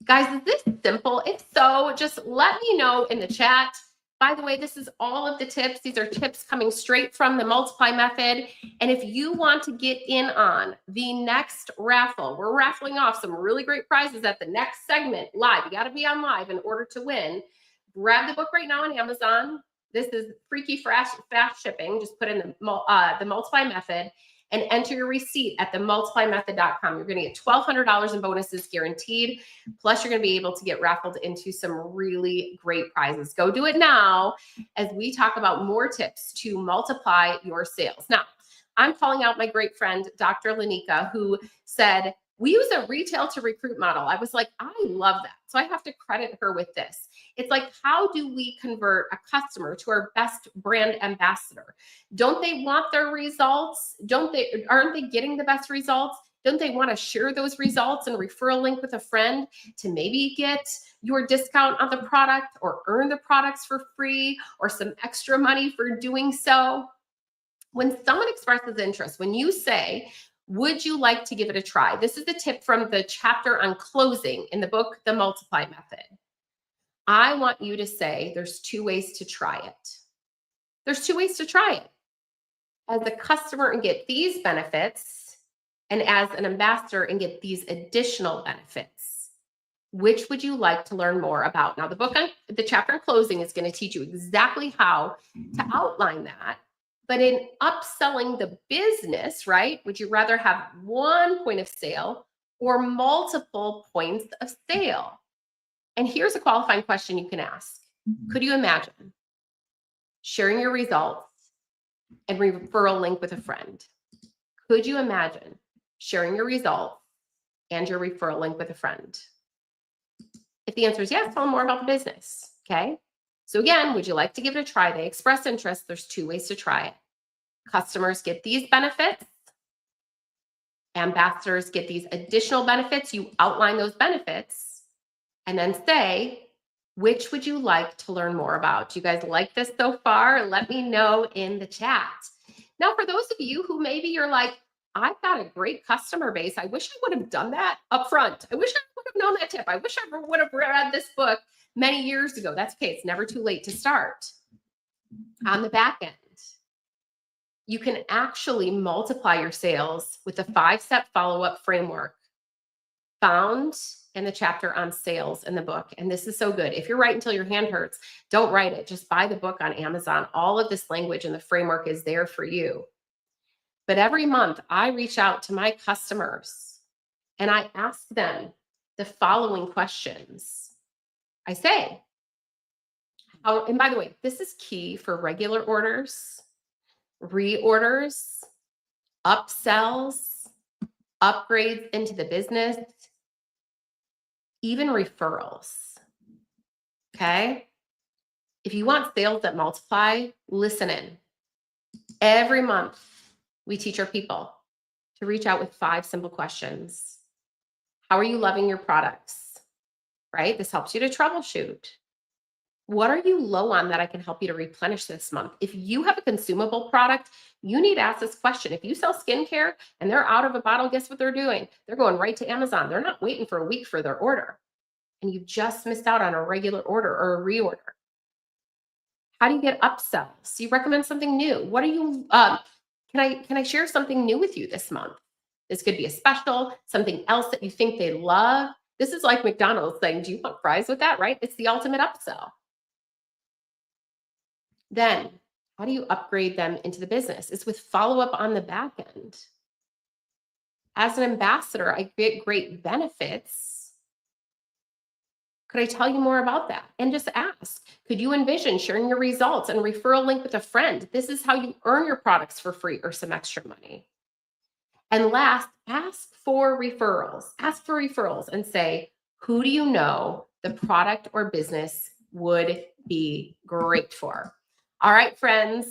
Guys, is this simple? If so, just let me know in the chat. By the way, this is all of the tips. These are tips coming straight from the Multiply Method. And if you want to get in on the next raffle, we're raffling off some really great prizes at the next segment live. You got to be on live in order to win. Grab the book right now on Amazon. This is freaky fast shipping. Just put in the Multiply Method and enter your receipt at themultiplymethod.com. You're going to get $1,200 in bonuses guaranteed. Plus, you're going to be able to get raffled into some really great prizes. Go do it now as we talk about more tips to multiply your sales. Now, I'm calling out my great friend, Dr. Lanika, who said, we use a retail to recruit model. I was like, I love that. So I have to credit her with this. It's like, how do we convert a customer to our best brand ambassador? Don't they want their results? Aren't they getting the best results? Don't they want to share those results and refer a link with a friend to maybe get your discount on the product or earn the products for free or some extra money for doing so? When someone expresses interest, when you say, would you like to give it a try? This is the tip from the chapter on closing in the book, The Multiply Method. I want you to say there's 2 ways to try it. There's 2 ways to try it. As a customer and get these benefits, and as an ambassador and get these additional benefits. Which would you like to learn more about? Now, the chapter on closing is going to teach you exactly how to outline that. But in upselling the business, right, would you rather have 1 point of sale or multiple points of sale? And here's a qualifying question you can ask. Could you imagine sharing your results and referral link with a friend? Could you imagine sharing your results and your referral link with a friend? If the answer is yes, tell them more about the business, okay? So again, would you like to give it a try? They express interest. There's 2 ways to try it. Customers get these benefits. Ambassadors get these additional benefits. You outline those benefits and then say, which would you like to learn more about? Do you guys like this so far? Let me know in the chat. Now, for those of you who maybe you're like, I've got a great customer base. I wish I would have done that up front. I wish I would have known that tip. I wish I would have read this book many years ago. That's okay. It's never too late to start. On the back end, you can actually multiply your sales with a 5-step follow-up framework found in the chapter on sales in the book. And this is so good. If you're writing until your hand hurts, don't write it. Just buy the book on Amazon. All of this language and the framework is there for you. But every month I reach out to my customers and I ask them the following questions. I say, and by the way, this is key for regular orders, reorders, upsells, upgrades into the business, even referrals. Okay? If you want sales that multiply, listen in. Every month, we teach our people to reach out with 5 simple questions. How are you loving your products? Right? This helps you to troubleshoot. What are you low on that I can help you to replenish this month? If you have a consumable product, you need to ask this question. If you sell skincare and they're out of a bottle, guess what they're doing? They're going right to Amazon. They're not waiting for a week for their order. And you've just missed out on a regular order or a reorder. How do you get upsells? You recommend something new. What are you, can I share something new with you this month? This could be a special, something else that you think they love. This is like McDonald's saying, do you want fries with that, right? It's the ultimate upsell. Then how do you upgrade them into the business? It's with follow-up on the back end. As an ambassador, I get great benefits. Could I tell you more about that? And just ask, could you envision sharing your results and referral link with a friend? This is how you earn your products for free or some extra money. And last, ask for referrals. Ask for referrals and say, who do you know the product or business would be great for? All right, friends,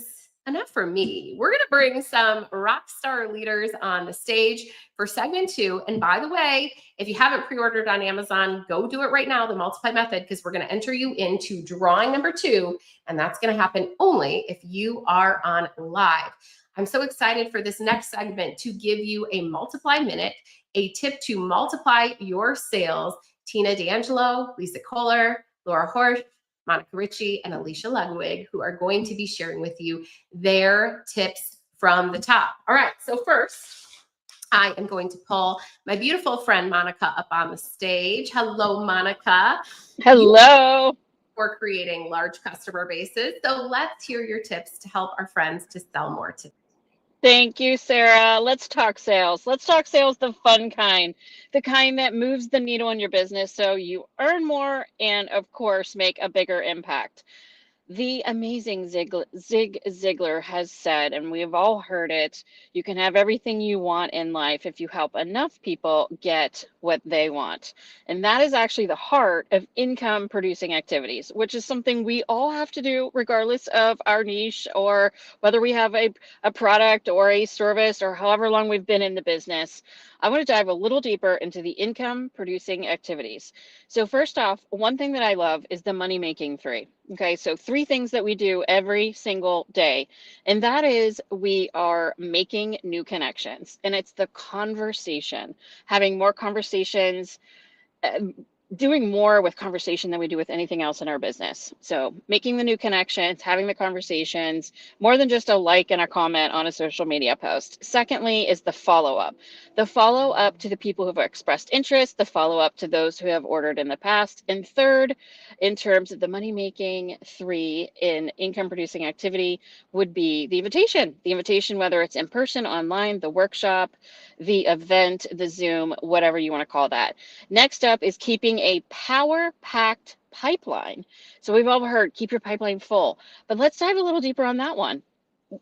enough for me. We're going to bring some rock star leaders on the stage for segment 2. And by the way, if you haven't pre-ordered on Amazon, go do it right now, the Multiply Method, because we're going to enter you into drawing number 2. And that's going to happen only if you are on live. I'm so excited for this next segment to give you a Multiply Minute, a tip to multiply your sales. Tina D'Angelo, Lisa Kohler, Laura Horsch, Monica Ritchie, and Alicia Ludwig, who are going to be sharing with you their tips from the top. All right, so first, I am going to pull my beautiful friend Monica up on the stage. Hello, Monica. Hello. For creating large customer bases. So let's hear your tips to help our friends to sell more today. Thank you, Sarah. Let's talk sales. Let's talk sales, the fun kind, the kind that moves the needle in your business so you earn more and, of course, make a bigger impact. The amazing Zig Ziglar has said, and we've all heard it, you can have everything you want in life if you help enough people get what they want. And that is actually the heart of income producing activities, which is something we all have to do regardless of our niche or whether we have a product or a service or however long we've been in the business. I want to dive a little deeper into the income producing activities. So first off, one thing that I love is the money making 3. Okay, so 3 things that we do every single day, and that is we are making new connections, and it's the conversation, having more conversations, doing more with conversation than we do with anything else in our business. So making the new connections, having the conversations, more than just a like and a comment on a social media post. Secondly is the follow-up. The follow-up to the people who have expressed interest, the follow-up to those who have ordered in the past. And third, in terms of the money-making 3 in income-producing activity would be the invitation. The invitation, whether it's in person, online, the workshop, the event, the Zoom, whatever you want to call that. Next up is keeping a power-packed pipeline. So we've all heard keep your pipeline full, but let's dive a little deeper on that one.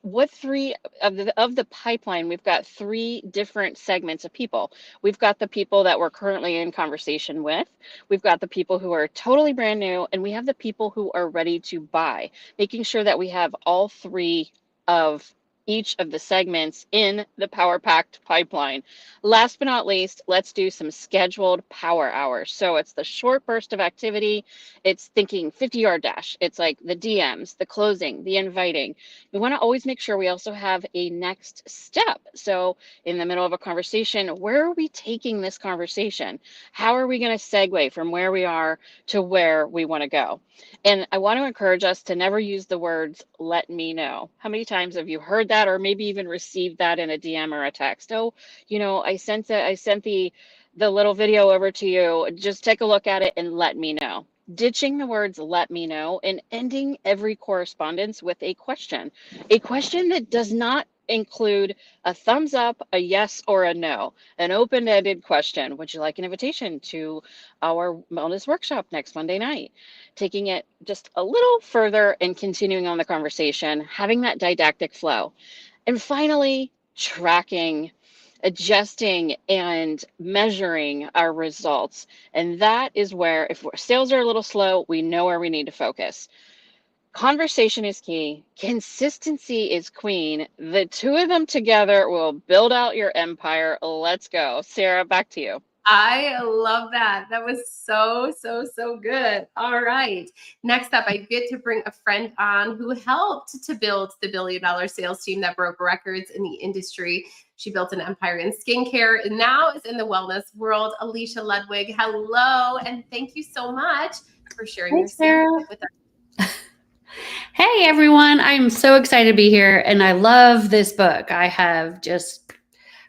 What 3 of the pipeline? We've got 3 different segments of people. We've got the people that we're currently in conversation with. We've got the people who are totally brand new, and we have the people who are ready to buy, making sure that we have all 3 of each of the segments in the power packed pipeline. Last but not least, let's do some scheduled power hours. So it's the short burst of activity. It's thinking 50-yard dash. It's like the DMs, the closing, the inviting. We want to always make sure we also have a next step. So in the middle of a conversation, where are we taking this conversation? How are we going to segue from where we are to where we want to go? And I want to encourage us to never use the words, let me know. How many times have you heard that or maybe even received that in a DM or a text? Oh, you know, I sent the little video over to you. Just take a look at it and let me know. Ditching the words let me know and ending every correspondence with a question that does not include a thumbs up, a yes, or a no, an open-ended question. Would you like an invitation to our wellness workshop next Monday night? Taking it just a little further and continuing on the conversation, having that didactic flow. And finally, tracking, adjusting, and measuring our results. And that is where, if sales are a little slow, we know where we need to focus. Conversation is key. Consistency is queen. The 2 of them together will build out your empire. Let's go. Sarah, back to you. I love that. That was so good. All right. Next up, I get to bring a friend on who helped to build the $1 billion sales team that broke records in the industry. She built an empire in skincare and now is in the wellness world. Alicia Ludwig, hello. And thank you so much for sharing your story with us. Hey, everyone. I'm so excited to be here. And I love this book. I have just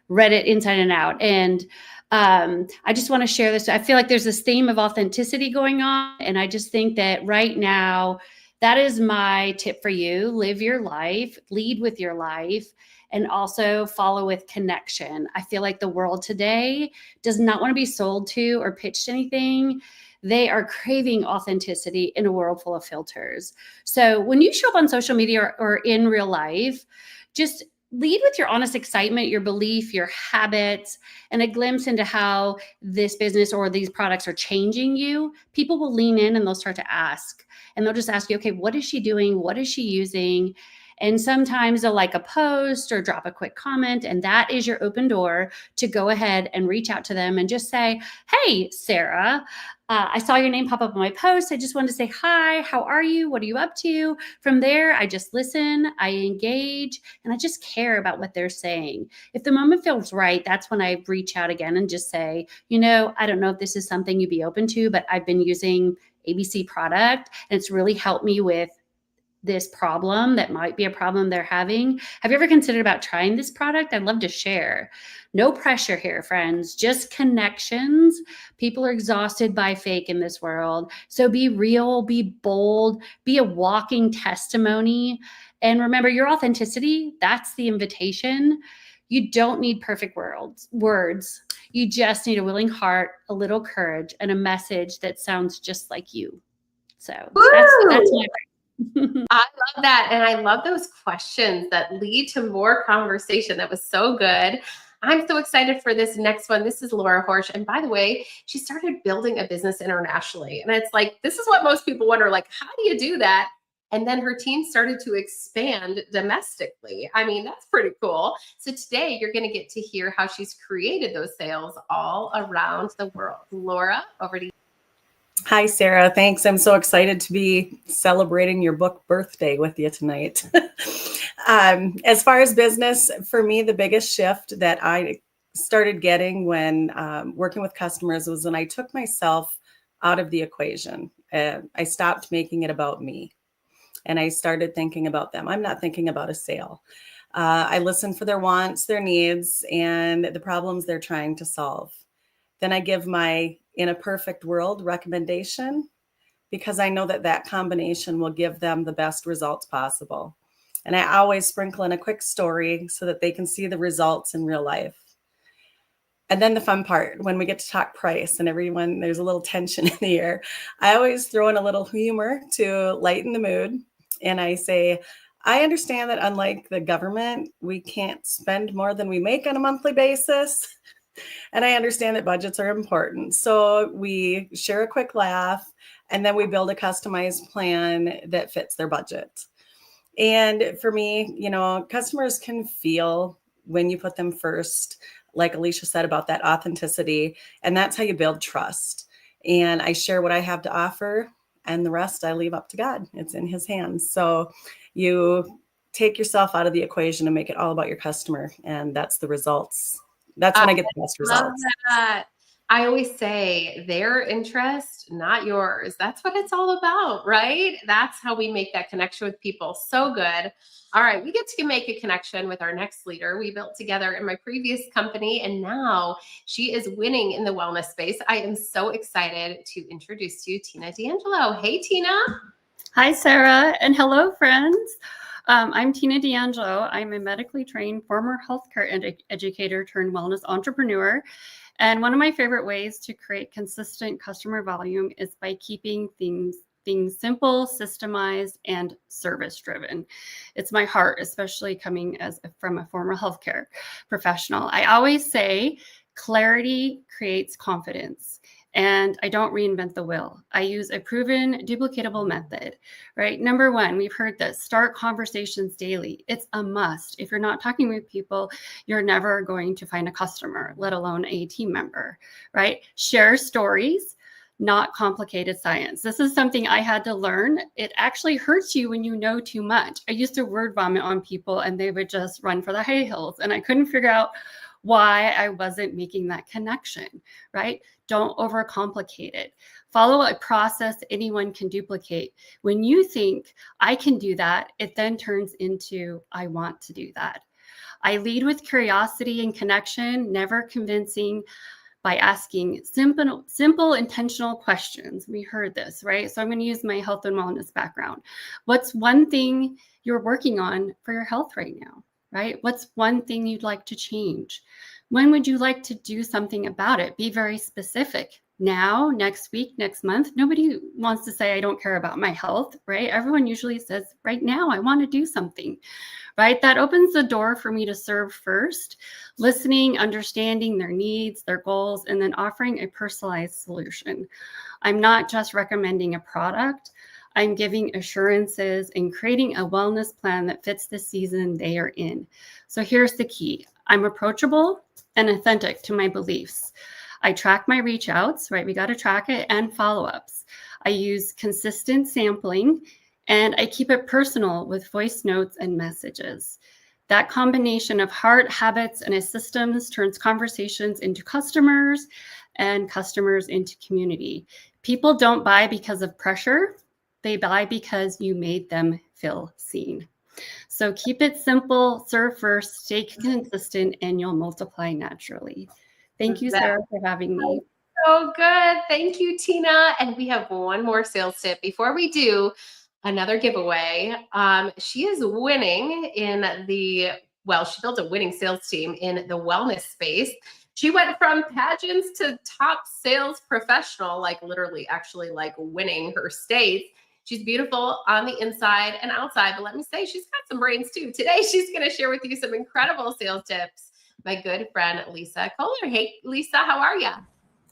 read it inside and out. And I just want to share this. I feel like there's this theme of authenticity going on. And I just think that right now, that is my tip for you. Live your life, lead with your life, and also follow with connection. I feel like the world today does not want to be sold to or pitched anything. They are craving authenticity in a world full of filters. So when you show up on social media or in real life, just lead with your honest excitement, your belief, your habits, and a glimpse into how this business or these products are changing you. People will lean in and they'll start to ask, and they'll just ask you, okay, what is she doing? What is she using? And sometimes they'll like a post or drop a quick comment, and that is your open door to go ahead and reach out to them and just say, hey, Sarah, I saw your name pop up on my post. I just wanted to say hi. How are you? What are you up to? From there, I just listen, I engage, and I just care about what they're saying. If the moment feels right, that's when I reach out again and just say, I don't know if this is something you'd be open to, but I've been using ABC product and it's really helped me with this problem that might be a problem they're having. Have you ever considered about trying this product? I'd love to share. No pressure here, friends, just connections. People are exhausted by fake in this world. So be real, be bold, be a walking testimony. And remember, your authenticity, that's the invitation. You don't need perfect words. You just need a willing heart, a little courage, and a message that sounds just like you. So that's my I love that. And I love those questions that lead to more conversation. That was so good. I'm so excited for this next one. This is Laura Horsch. And by the way, she started building a business internationally. And it's like, this is what most people wonder, like, how do you do that? And then her team started to expand domestically. I mean, that's pretty cool. So today you're going to get to hear how she's created those sales all around the world. Laura, over to you. Hi, Sarah. Thanks. I'm so excited to be celebrating your book birthday with you tonight. As far as business, for me, the biggest shift that I started getting when working with customers was when I took myself out of the equation. I stopped making it about me and I started thinking about them. I'm not thinking about a sale. I listen for their wants, their needs, and the problems they're trying to solve. Then I give my in a perfect world recommendation because I know that that combination will give them the best results possible. And I always sprinkle in a quick story so that they can see the results in real life. And then the fun part, when we get to talk price and everyone, there's a little tension in the air, I always throw in a little humor to lighten the mood. And I say, I understand that unlike the government, we can't spend more than we make on a monthly basis. And I understand that budgets are important. So we share a quick laugh and then we build a customized plan that fits their budget. And for me, customers can feel when you put them first, like Alicia said about that authenticity. And that's how you build trust. And I share what I have to offer and the rest I leave up to God. It's in his hands. So you take yourself out of the equation and make it all about your customer. And that's the results. That's when I get the best results. Love that. I always say their interest, not yours. That's what it's all about, right? That's how we make that connection with people. So good. All right, we get to make a connection with our next leader we built together in my previous company, and now she is winning in the wellness space. I am so excited to introduce you, Tina D'Angelo. Hey, Tina. Hi, Sarah, and hello, friends. I'm Tina D'Angelo. I'm a medically trained former healthcare educator turned wellness entrepreneur. And one of my favorite ways to create consistent customer volume is by keeping things simple, systemized, and service-driven. It's my heart, especially coming from a former healthcare professional. I always say clarity creates confidence. And I don't reinvent the wheel. I use a proven duplicatable method, right? Number one, we've heard this, start conversations daily. It's a must. If you're not talking with people, you're never going to find a customer, let alone a team member, right? Share stories, not complicated science. This is something I had to learn. It actually hurts you when you know too much. I used to word vomit on people and they would just run for the high hills. And I couldn't figure out why I wasn't making that connection, right? Don't overcomplicate it. Follow a process anyone can duplicate. When you think I can do that, it then turns into I want to do that. I lead with curiosity and connection, never convincing, by asking simple intentional questions. We heard this, right? So I'm going to use my health and wellness background. What's one thing you're working on for your health right now? Right? What's one thing you'd like to change? When would you like to do something about it? Be very specific. Now, next week, next month. Nobody wants to say, I don't care about my health, right? Everyone usually says, right now, I want to do something, right? That opens the door for me to serve first, listening, understanding their needs, their goals, and then offering a personalized solution. I'm not just recommending a product. I'm giving assurances and creating a wellness plan that fits the season they are in. So here's the key. I'm approachable and authentic to my beliefs. I track my reach outs, right? We got to track it, and follow-ups. I use consistent sampling, and I keep it personal with voice notes and messages. That combination of heart, habits, and systems turns conversations into customers and customers into community. People don't buy because of pressure. They buy because you made them feel seen. So keep it simple, serve first, stay consistent, and you'll multiply naturally. Thank you, Sarah, for having me. So good. Thank you, Tina. And we have one more sales tip before we do another giveaway. She is winning in she built a winning sales team in the wellness space. She went from pageants to top sales professional, like literally actually like winning her states. She's beautiful on the inside and outside, but let me say, she's got some brains too. Today, she's going to share with you some incredible sales tips. My good friend, Lisa Kohler. Hey, Lisa, how are you?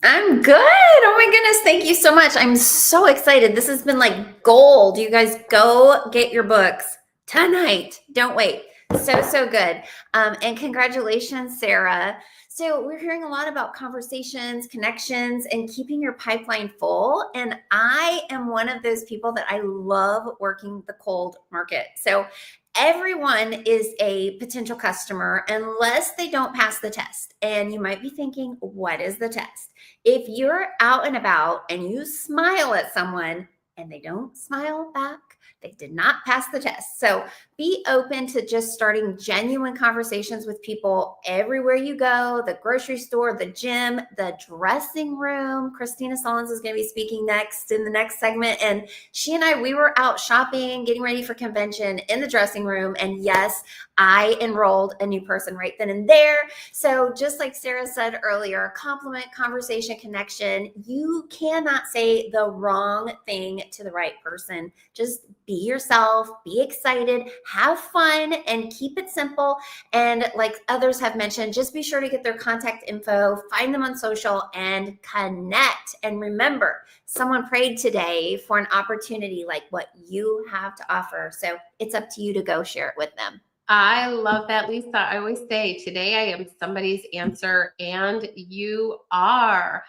I'm good. Oh my goodness. Thank you so much. I'm so excited. This has been like gold. You guys go get your books tonight. Don't wait. So good. And congratulations, Sarah. So we're hearing a lot about conversations, connections, and keeping your pipeline full. And I am one of those people that I love working the cold market. So everyone is a potential customer unless they don't pass the test. And you might be thinking, what is the test? If you're out and about and you smile at someone and they don't smile back, they did not pass the test. So be open to just starting genuine conversations with people everywhere you go, the grocery store, the gym, the dressing room. Christina Solons is going to be speaking next in the next segment. And she and we were out shopping, getting ready for convention in the dressing room. And yes, I enrolled a new person right then and there. So just like Sarah said earlier, compliment, conversation, connection. You cannot say the wrong thing to the right person. Just be yourself, be excited, have fun, and keep it simple. And like others have mentioned, just be sure to get their contact info, find them on social, and connect. And remember, someone prayed today for an opportunity like what you have to offer. So it's up to you to go share it with them. I love that, Lisa. I always say, today I am somebody's answer, and you are.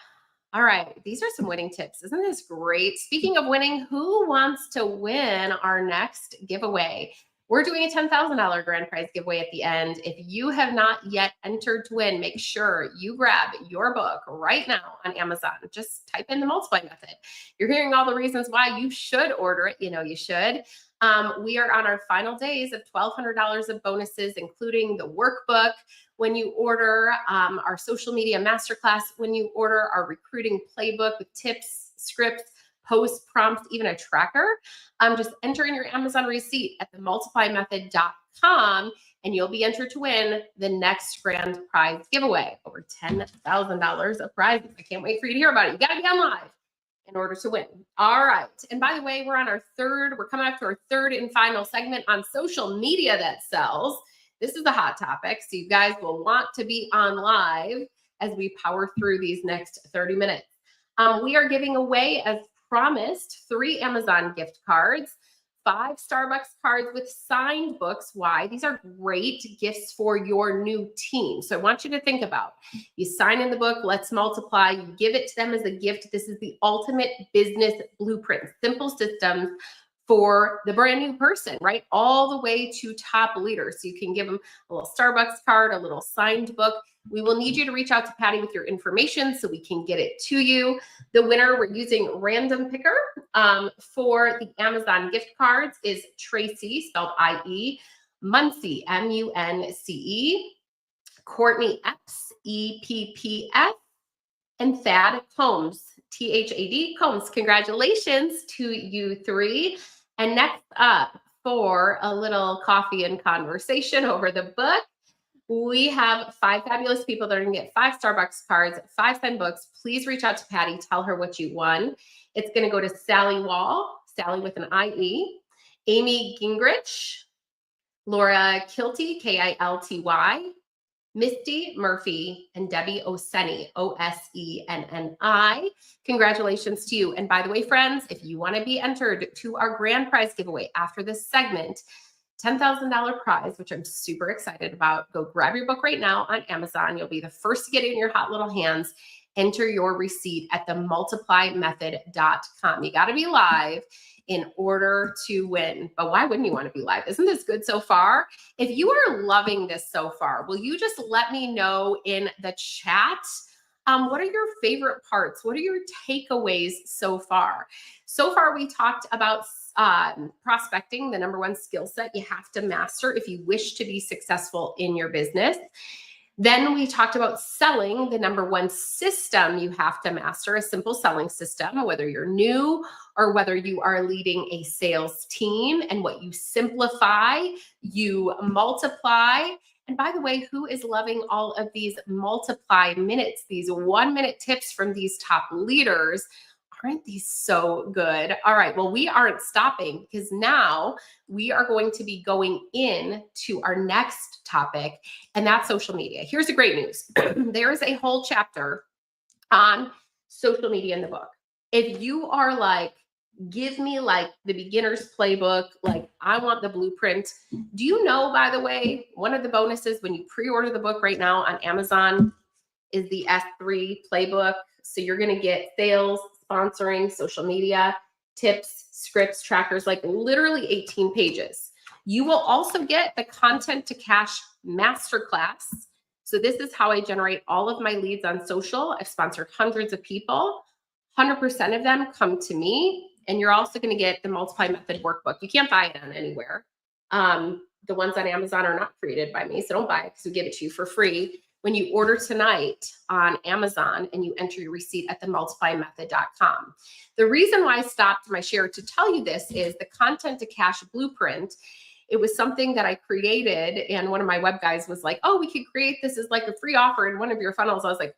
All right, these are some winning tips. Isn't this great? Speaking of winning, who wants to win our next giveaway? We're doing a $10,000 grand prize giveaway at the end. If you have not yet entered to win, make sure you grab your book right now on Amazon. Just type in the multiply method. You're hearing all the reasons why you should order it. You know you should. We are on our final days of $1,200 of bonuses, including the workbook. When you order our social media masterclass, when you order our recruiting playbook with tips, scripts, posts, prompts, even a tracker, just enter in your Amazon receipt at themultiplymethod.com and you'll be entered to win the next grand prize giveaway, over $10,000 of prizes. I can't wait for you to hear about it. You got to be on live in order to win. All right. And by the way, we're coming up to our third and final segment on social media that sells. This is a hot topic, so you guys will want to be on live as we power through these next 30 minutes. We are giving away, as promised, 3 Amazon gift cards, 5 Starbucks cards with signed books. Why? These are great gifts for your new team. So I want you to think about, you sign in the book, Let's Multiply, you give it to them as a gift. This is the ultimate business blueprint, simple systems for the brand new person, right? All the way to top leaders. So you can give them a little Starbucks card, a little signed book. We will need you to reach out to Patty with your information so we can get it to you. The winner, we're using Random Picker for the Amazon gift cards is Tracy, spelled I-E, Muncie, M-U-N-C-E, Courtney, X-E-P-P-S, and Thad Combs, T-H-A-D, Combs. Congratulations to you 3. And next up, for a little coffee and conversation over the book, we have 5 fabulous people that are going to get 5 Starbucks cards, 5 signed books. Please reach out to Patty. Tell her what you won. It's going to go to Sally Wall, Sally with an I-E, Amy Gingrich, Laura Kilty, K-I-L-T-Y, Misty Murphy and Debbie Osenni, Osenni. Congratulations to you. And by the way, friends, if you want to be entered to our grand prize giveaway after this segment, $10,000 prize, which I'm super excited about, go grab your book right now on Amazon. You'll be the first to get it in your hot little hands. Enter your receipt at themultiplymethod.com. You got to be live in order to win. But why wouldn't you want to be live? Isn't this good so far? If you are loving this so far, will you just let me know in the chat? What are your favorite parts? What are your takeaways so far? So far, we talked about prospecting, the number one skill set you have to master if you wish to be successful in your business. Then we talked about selling, the number one system you have to master, a simple selling system, whether you're new or whether you are leading a sales team, and what you simplify, you multiply. And by the way, who is loving all of these multiply minutes, these 1-minute tips from these top leaders? Aren't these so good? All right, well, we aren't stopping, because now we are going to be going in to our next topic, and that's social media. Here's the great news. There is a whole chapter on social media in the book. If you are like, give me like the beginner's playbook, like I want the blueprint. Do you know, by the way, one of the bonuses when you pre-order the book right now on Amazon is the S3 playbook. So you're going to get sales, sponsoring, social media, tips, scripts, trackers, like literally 18 pages. You will also get the Content to Cash Masterclass. So this is how I generate all of my leads on social. I've sponsored hundreds of people. 100% of them come to me. And you're also going to get the Multiply Method workbook. You can't buy it on anywhere. The ones on Amazon are not created by me, so don't buy it, because we give it to you for free when you order tonight on Amazon and you enter your receipt at themultiplymethod.com. The reason why I stopped my share to tell you this is the Content to Cash Blueprint. It was something that I created, and one of my web guys was like, oh, we could create this as like a free offer in one of your funnels. I was like,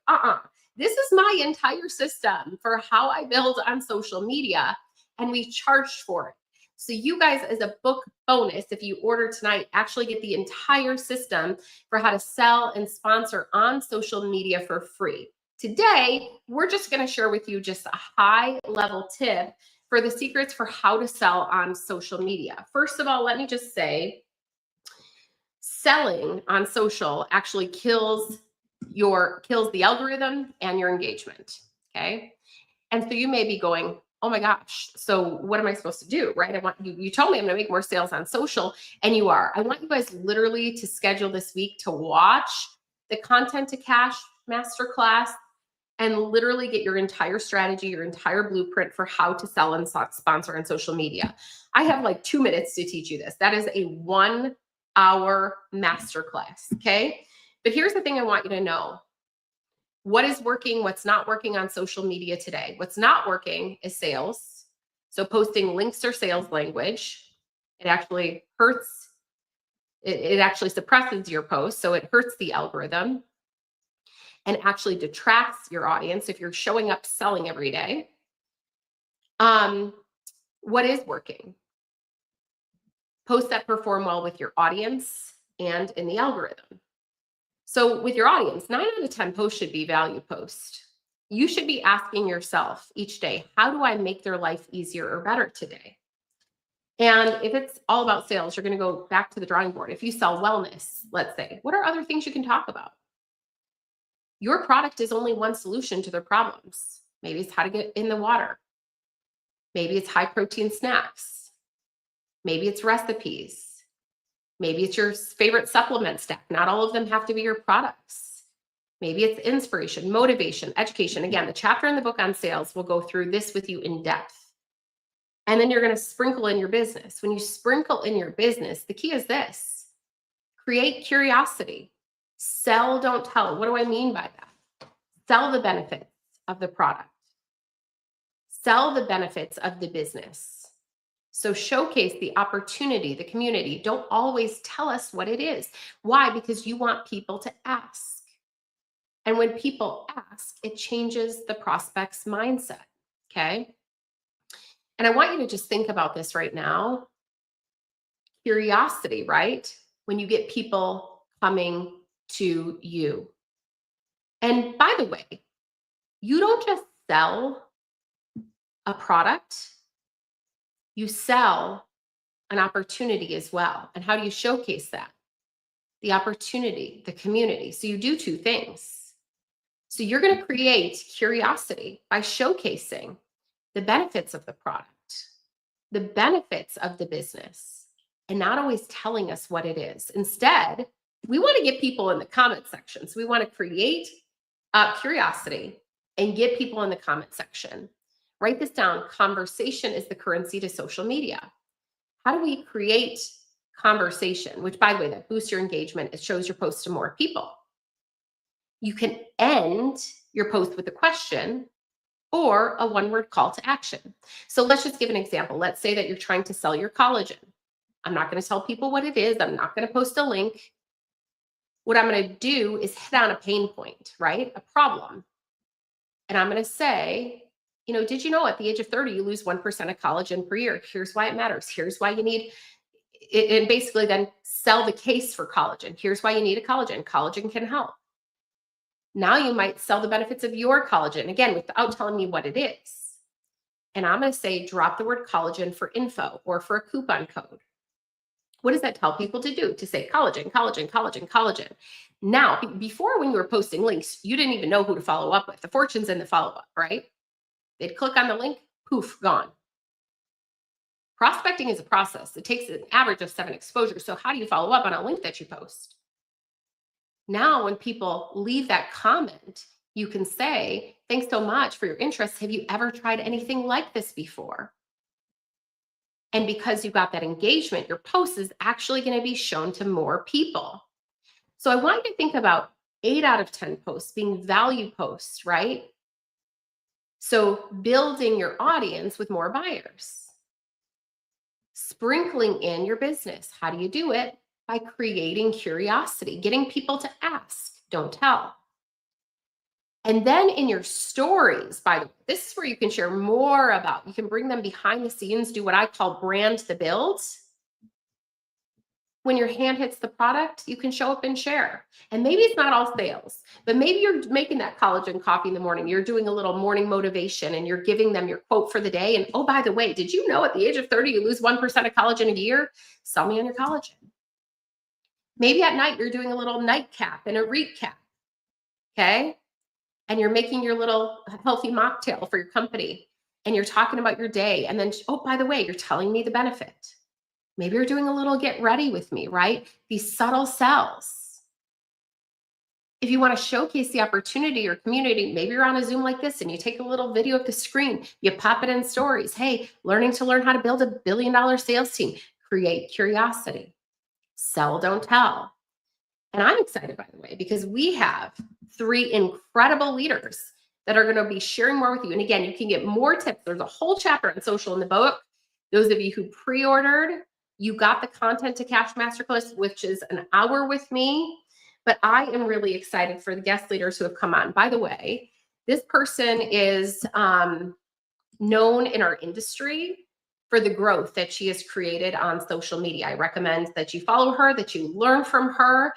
this is my entire system for how I build on social media, and we charged for it. So you guys, as a book bonus, if you order tonight, actually get the entire system for how to sell and sponsor on social media for free. Today, we're just going to share with you just a high-level tip for the secrets for how to sell on social media. First of all, let me just say, selling on social actually kills the algorithm and your engagement, okay? And so you may be going, oh my gosh, so what am I supposed to do, right? I want you told me I'm gonna make more sales on social, and you are. I want you guys literally to schedule this week to watch the Content to Cash Masterclass and literally get your entire strategy, your entire blueprint for how to sell and sponsor on social media. I have like 2 minutes to teach you this. That is a 1-hour masterclass, okay? But here's the thing I want you to know. What is working, what's not working on social media today? What's not working is sales. So posting links or sales language, it actually hurts. It actually suppresses your post. So it hurts the algorithm and actually detracts your audience if you're showing up selling every day. What is working? Posts that perform well with your audience and in the algorithm. So with your audience, 9 out of 10 posts should be value posts. You should be asking yourself each day, how do I make their life easier or better today? And if it's all about sales, you're going to go back to the drawing board. If you sell wellness, let's say, what are other things you can talk about? Your product is only one solution to their problems. Maybe it's how to get in the water. Maybe it's high protein snacks. Maybe it's recipes. Maybe it's your favorite supplement stack. Not all of them have to be your products. Maybe it's inspiration, motivation, education. Again, the chapter in the book on sales will go through this with you in depth. And then you're going to sprinkle in your business. When you sprinkle in your business, the key is this: create curiosity. Sell, don't tell. What do I mean by that? Sell the benefits of the product. Sell the benefits of the business. So showcase the opportunity, the community. Don't always tell us what it is. Why? Because you want people to ask. And when people ask, it changes the prospect's mindset, okay? And I want you to just think about this right now. Curiosity, right? When you get people coming to you. And by the way, you don't just sell a product, you sell an opportunity as well. And how do you showcase that? The opportunity, the community. So you do two things. So you're going to create curiosity by showcasing the benefits of the product, the benefits of the business, and not always telling us what it is. Instead, we want to get people in the comment section. So we want to create curiosity and get people in the comment section. Write this down. Conversation is the currency to social media. How do we create conversation? Which, by the way, that boosts your engagement. It shows your post to more people. You can end your post with a question or a one-word call to action. So let's just give an example. Let's say that you're trying to sell your collagen. I'm not going to tell people what it is. I'm not going to post a link. What I'm going to do is hit on a pain point, right? A problem. And I'm going to say, did you know at the age of 30, you lose 1% of collagen per year? Here's why it matters. Here's why you need it. And basically then sell the case for collagen. Here's why you need a collagen. Collagen can help. Now you might sell the benefits of your collagen, again, without telling me what it is. And I'm going to say, drop the word collagen for info or for a coupon code. What does that tell people to do? To say collagen, collagen, collagen, collagen. Now, before when you were posting links, you didn't even know who to follow up with. The fortune's in the follow-up, right? They'd click on the link, poof, gone. Prospecting is a process. It takes an average of 7 exposures. So how do you follow up on a link that you post? Now, when people leave that comment, you can say, thanks so much for your interest. Have you ever tried anything like this before? And because you got that engagement, your post is actually going to be shown to more people. So I want you to think about 8 out of 10 posts being value posts, right? So building your audience with more buyers. Sprinkling in your business. How do you do it? By creating curiosity, getting people to ask, don't tell. And then in your stories, by the way, this is where you can share more about, you can bring them behind the scenes, do what I call brand the build. When your hand hits the product, you can show up and share. And maybe it's not all sales, but maybe you're making that collagen coffee in the morning. You're doing a little morning motivation and you're giving them your quote for the day. And oh, by the way, did you know at the age of 30, you lose 1% of collagen a year? Sell me on your collagen. Maybe at night, you're doing a little nightcap and a recap, okay? And you're making your little healthy mocktail for your company and you're talking about your day. And then, oh, by the way, you're telling me the benefit. Maybe you're doing a little get ready with me, right? These subtle sells. If you want to showcase the opportunity or community, maybe you're on a Zoom like this and you take a little video of the screen, you pop it in stories. Hey, learning to learn how to build $1 billion sales team. Create curiosity. Sell, don't tell. And I'm excited, by the way, because we have 3 incredible leaders that are going to be sharing more with you. And again, you can get more tips. There's a whole chapter on social in the book. Those of you who pre-ordered, you got the Content to Cash Masterclass, which is an hour with me. But I am really excited for the guest leaders who have come on. By the way, this person is known in our industry for the growth that she has created on social media. I recommend that you follow her, that you learn from her.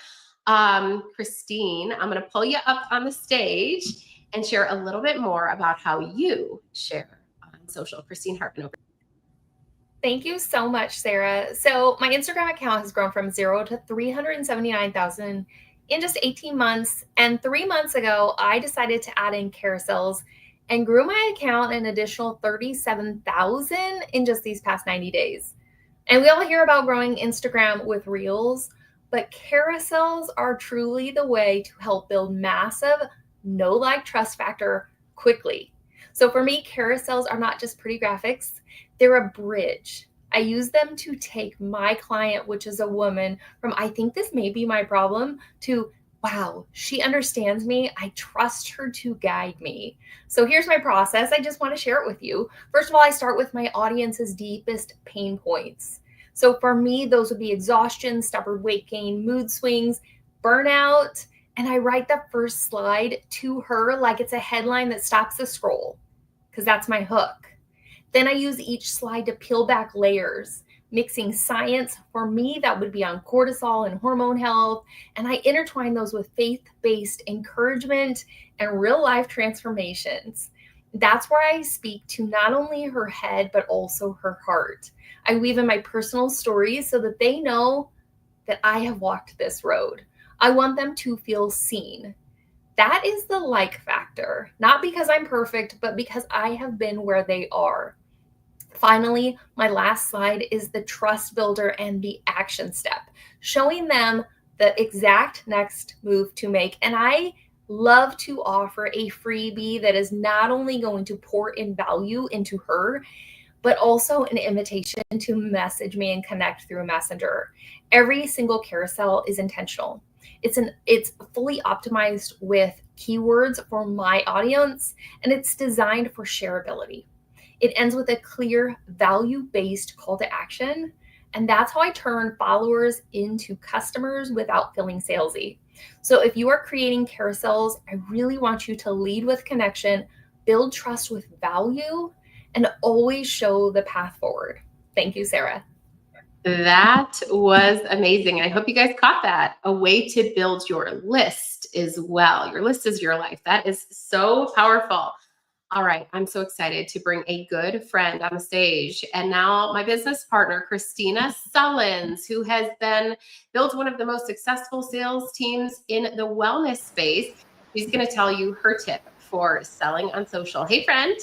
Christine, I'm going to pull you up on the stage and share a little bit more about how you share on social. Christine Hartman, over. Thank you so much, Sarah. So my Instagram account has grown from 0 to 379,000 in just 18 months. And 3 months ago, I decided to add in carousels and grew my account an additional 37,000 in just these past 90 days. And we all hear about growing Instagram with Reels, but carousels are truly the way to help build massive know, like, trust factor quickly. So for me, carousels are not just pretty graphics, they're a bridge. I use them to take my client, which is a woman, from I think this may be my problem to wow, she understands me. I trust her to guide me. So here's my process. I just want to share it with you. First of all, I start with my audience's deepest pain points. So for me, those would be exhaustion, stubborn weight gain, mood swings, burnout. And I write the first slide to her like it's a headline that stops the scroll, because that's my hook. Then I use each slide to peel back layers, mixing science. For me, that would be on cortisol and hormone health. And I intertwine those with faith-based encouragement and real life transformations. That's where I speak to not only her head, but also her heart. I weave in my personal stories so that they know that I have walked this road. I want them to feel seen. That is the like factor, not because I'm perfect, but because I have been where they are. Finally, my last slide is the trust builder and the action step, showing them the exact next move to make. And I love to offer a freebie that is not only going to pour in value into her, but also an invitation to message me and connect through Messenger. Every single carousel is intentional. It's fully optimized with keywords for my audience, and it's designed for shareability. It ends with a clear value-based call to action, and that's how I turn followers into customers without feeling salesy. So if you are creating carousels, I really want you to lead with connection, build trust with value, and always show the path forward. Thank you, Sarah. That was amazing. And I hope you guys caught that. A way to build your list as well. Your list is your life. That is so powerful. All right. I'm so excited to bring a good friend on the stage. And now my business partner, Christina Sullins, who has then built one of the most successful sales teams in the wellness space. She's going to tell you her tip for selling on social. Hey, friend.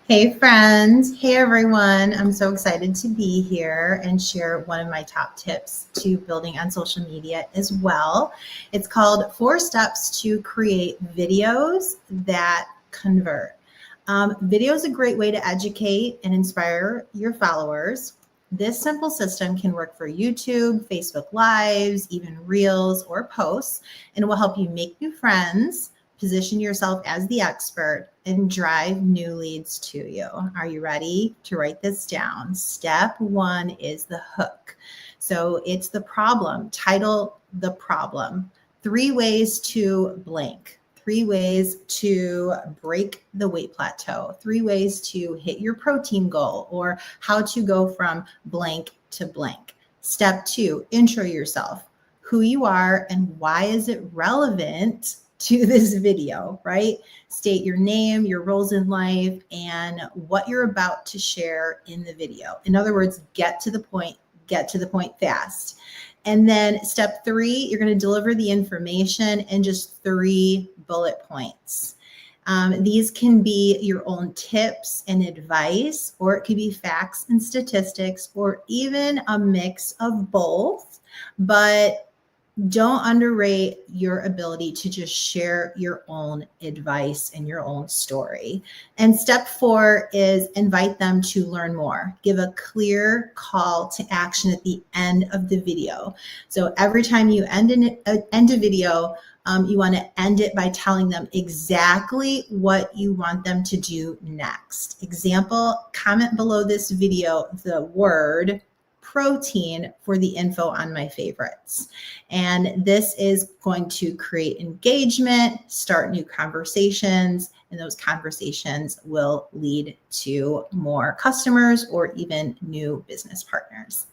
Hey friends, hey everyone. I'm so excited to be here and share one of my top tips to building on social media as well. It's called 4 Steps to Create Videos That Convert. Video is a great way to educate and inspire your followers. This simple system can work for YouTube, Facebook Lives, even Reels or posts, and it will help you make new friends, position yourself as the expert, and drive new leads to you. Are you ready to write this down? Step 1 is the hook. So it's the problem. Title the problem. 3 ways to blank. 3 ways to break the weight plateau. 3 ways to hit your protein goal, or how to go from blank to blank. Step 2, intro yourself. Who you are and why is it relevant to this video, right? State your name, your roles in life, and what you're about to share in the video. In other words, get to the point fast. And then step 3, you're going to deliver the information in just 3 bullet points. These can be your own tips and advice, or it could be facts and statistics, or even a mix of both. But don't underrate your ability to just share your own advice and your own story. And step 4 is invite them to learn more. Give a clear call to action at the end of the video. So every time you end a video, you want to end it by telling them exactly what you want them to do next. Example, comment below this video the word protein for the info on my favorites. And this is going to create engagement, start new conversations, and those conversations will lead to more customers or even new business partners.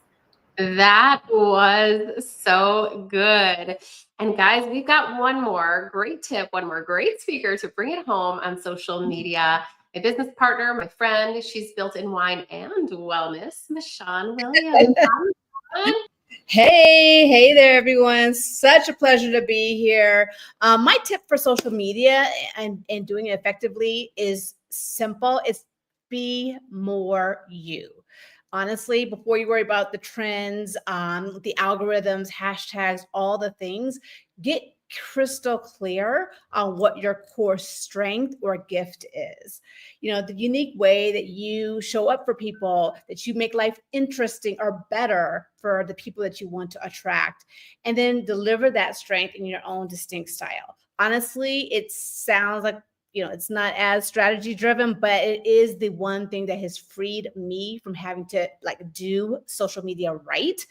That was so good. And guys, we've got one more great tip, one more great speaker to bring it home on social media. My business partner, my friend, she's built in wine and wellness, Michonne Williams. Hey there, everyone. Such a pleasure to be here. My tip for social media and doing it effectively is simple. It's be more you. Honestly, before you worry about the trends, the algorithms, hashtags, all the things, get crystal clear on what your core strength or gift is. You know, the unique way that you show up for people, that you make life interesting or better for the people that you want to attract, and then deliver that strength in your own distinct style. Honestly, it sounds like, you know, it's not as strategy driven, but it is the one thing that has freed me from having to like do social media right,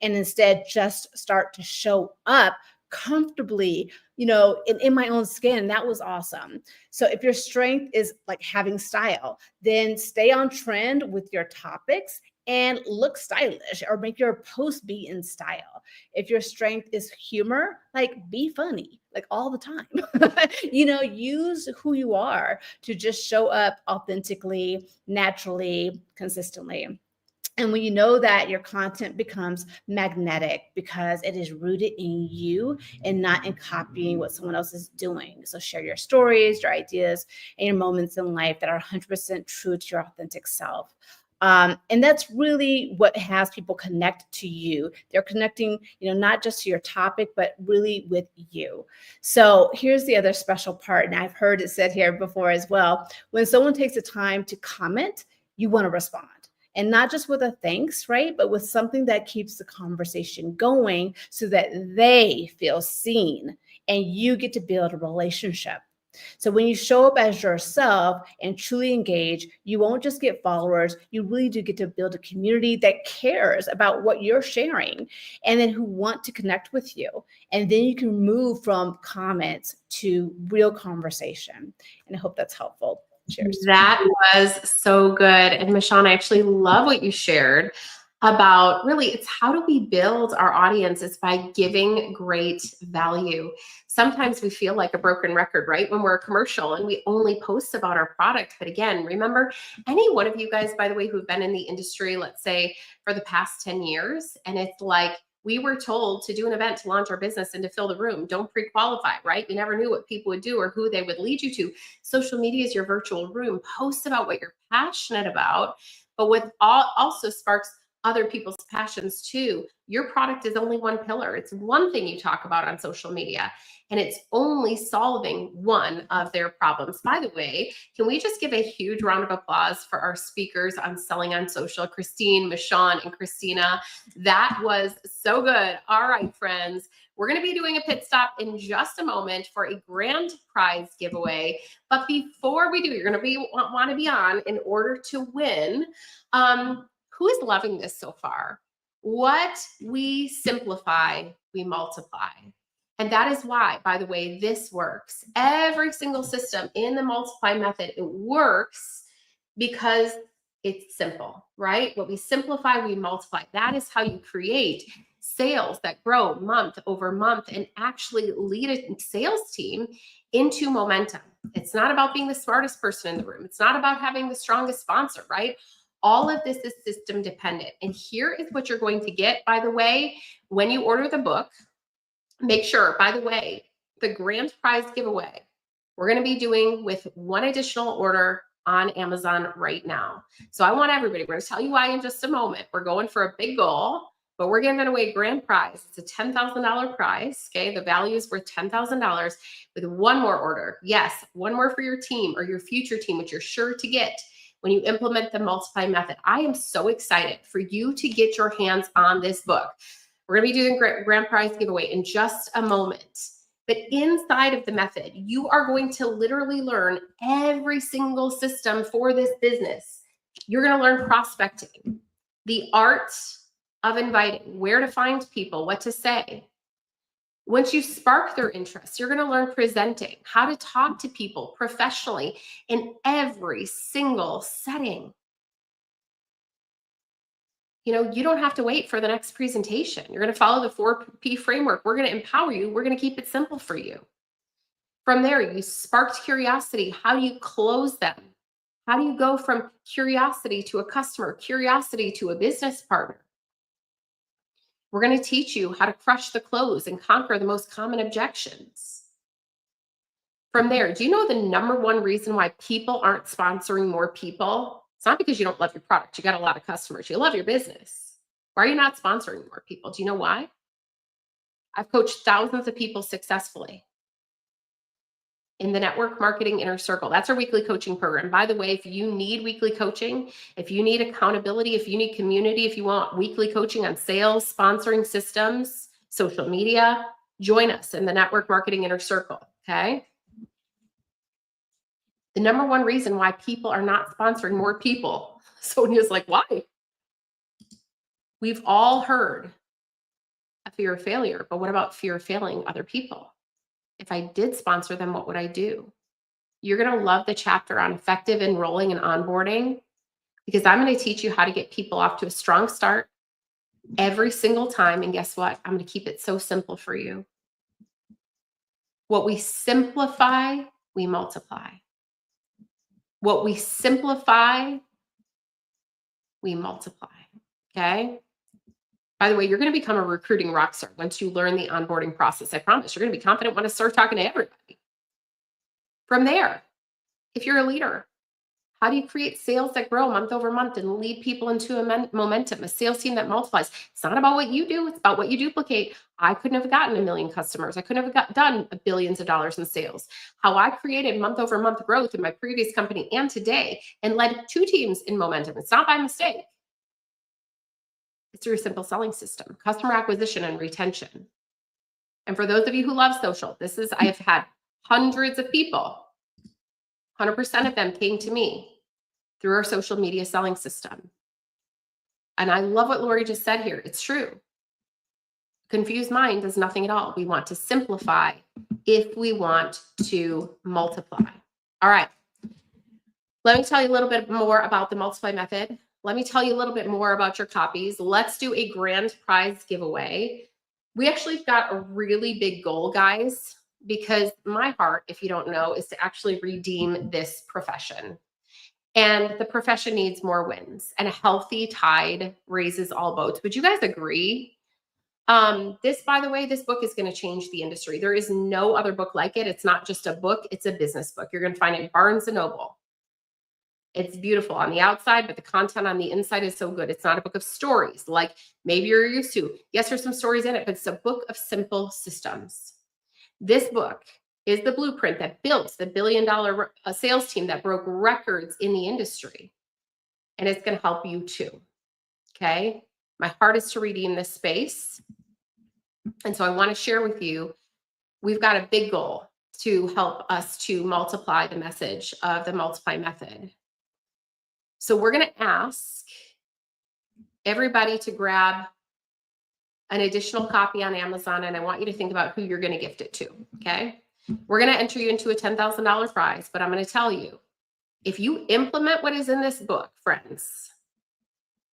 and instead just start to show up comfortably, you know, in my own skin. That was awesome. So if your strength is like having style, then stay on trend with your topics and look stylish, or make your post be in style. If your strength is humor, like be funny, like all the time. Use who you are to just show up authentically, naturally, consistently. And when you know that, your content becomes magnetic because it is rooted in you and not in copying what someone else is doing. So share your stories, your ideas, and your moments in life that are 100% true to your authentic self. And that's really what has people connect to you. They're connecting, not just to your topic, but really with you. So here's the other special part, and I've heard it said here before as well. When someone takes the time to comment, you want to respond. And not just with a thanks, right? But with something that keeps the conversation going so that they feel seen and you get to build a relationship. So when you show up as yourself and truly engage, you won't just get followers, you really do get to build a community that cares about what you're sharing and then who want to connect with you. And then you can move from comments to real conversation. And I hope that's helpful. Cheers. That was so good. And Michonne, I actually love what you shared about really it's how do we build our audience? It's by giving great value. Sometimes we feel like a broken record, right? When we're a commercial and we only post about our product. But again, remember, any one of you guys, by the way, who've been in the industry, let's say for the past 10 years, and it's like, we were told to do an event to launch our business and to fill the room. Don't pre-qualify, right? You never knew what people would do or who they would lead you to. Social media is your virtual room. Post about what you're passionate about, but with also sparks other people's passions too. Your product is only one pillar. It's one thing you talk about on social media, and it's only solving one of their problems. By the way, can we just give a huge round of applause for our speakers on Selling on Social, Christine, Michonne, and Christina. That was so good. All right, friends, we're going to be doing a pit stop in just a moment for a grand prize giveaway. But before we do, you're going to want to be on in order to win. Who is loving this so far? What we simplify, we multiply. And that is why, by the way, this works. Every single system in the multiply method, it works because it's simple, right? What we simplify, we multiply. That is how you create sales that grow month over month and actually lead a sales team into momentum. It's not about being the smartest person in the room. It's not about having the strongest sponsor, right? All of this is system dependent. And here is what you're going to get, by the way, when you order the book. Make sure, by the way, the grand prize giveaway, we're going to be doing with one additional order on Amazon right now. So I want everybody, we're going to tell you why in just a moment. We're going for a big goal, but we're giving away a grand prize. It's a $10,000 prize. Okay. The value is worth $10,000 with one more order. Yes. One more for your team or your future team, which you're sure to get when you implement the multiply method. I am so excited for you to get your hands on this book. We're going to be doing grand prize giveaway in just a moment. But inside of the method, you are going to literally learn every single system for this business. You're going to learn prospecting, the art of inviting, where to find people, what to say. Once you spark their interest, you're going to learn presenting, how to talk to people professionally in every single setting. You don't have to wait for the next presentation. You're going to follow the 4P framework. We're going to empower you. We're going to keep it simple for you. From there, you sparked curiosity. How do you close them? How do you go from curiosity to a customer, curiosity to a business partner? We're going to teach you how to crush the close and conquer the most common objections. From there, do you know the number one reason why people aren't sponsoring more people? It's not because you don't love your product. You got a lot of customers. You love your business. Why are you not sponsoring more people? Do you know why? I've coached thousands of people successfully in the Network Marketing Inner Circle. That's our weekly coaching program. By the way, if you need weekly coaching, if you need accountability, if you need community, if you want weekly coaching on sales, sponsoring systems, social media, join us in the Network Marketing Inner Circle, okay? The number one reason why people are not sponsoring more people. Sonia's like, why? We've all heard a fear of failure, but what about fear of failing other people? If I did sponsor them, what would I do? You're going to love the chapter on effective enrolling and onboarding. because I'm going to teach you how to get people off to a strong start every single time. And guess what? I'm going to keep it so simple for you. What we simplify, we multiply. What we simplify, we multiply. Okay? By the way, you're going to become a recruiting rock star once you learn the onboarding process. I promise. You're going to be confident when to start talking to everybody. From there, if you're a leader, how do you create sales that grow month over month and lead people into a momentum, a sales team that multiplies? It's not about what you do. It's about what you duplicate. I couldn't have gotten 1 million customers. I couldn't have done billions of dollars in sales. How I created month over month growth in my previous company and today and led 2 teams in momentum. It's not by mistake. It's through a simple selling system, customer acquisition and retention. And for those of you who love social, I have had hundreds of people, 100% of them came to me through our social media selling system. And I love what Lori just said here. It's true. Confused mind does nothing at all. We want to simplify if we want to multiply. All right. Let me tell you a little bit more about the multiply method. Let me tell you a little bit more about your copies. Let's do a grand prize giveaway. We actually got a really big goal, guys, because my heart, if you don't know, is to actually redeem this profession. And the profession needs more wins, and a healthy tide raises all boats. Would you guys agree? By the way, this book is going to change the industry. There is no other book like it. It's not just a book. It's a business book. You're going to find it in Barnes & Noble. It's beautiful on the outside, but the content on the inside is so good. It's not a book of stories like maybe you're used to. Yes, there's some stories in it, but it's a book of simple systems. This book is the blueprint that built the $1 billion sales team that broke records in the industry. And it's going to help you too. Okay. My heart is to redeem this space. And so I want to share with you, we've got a big goal to help us to multiply the message of the multiply method. So we're going to ask everybody to grab an additional copy on Amazon, and I want you to think about who you're going to gift it to, okay? We're going to enter you into a $10,000 prize, but I'm going to tell you, if you implement what is in this book, friends,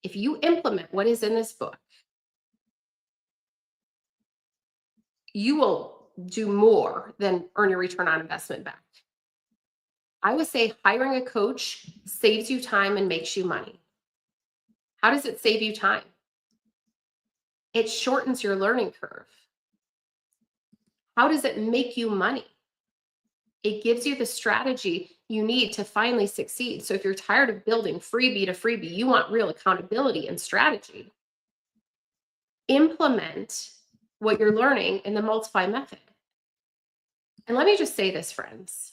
if you implement what is in this book, you will do more than earn your return on investment back. I would say hiring a coach saves you time and makes you money. How does it save you time? It shortens your learning curve. How does it make you money? It gives you the strategy you need to finally succeed. So if you're tired of building freebie to freebie, you want real accountability and strategy. Implement what you're learning in the multiply method. And let me just say this, friends.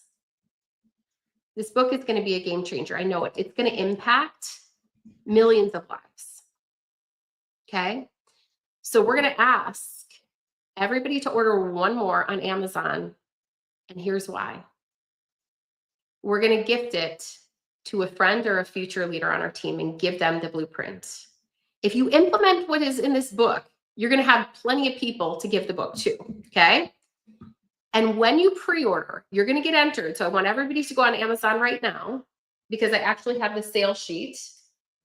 This book is going to be a game changer. I know it. It's going to impact millions of lives. Okay? So we're going to ask everybody to order one more on Amazon. And here's why. We're going to gift it to a friend or a future leader on our team and give them the blueprint. If you implement what is in this book, you're going to have plenty of people to give the book to. Okay? And when you pre-order, you're going to get entered. So I want everybody to go on Amazon right now because I actually have the sales sheet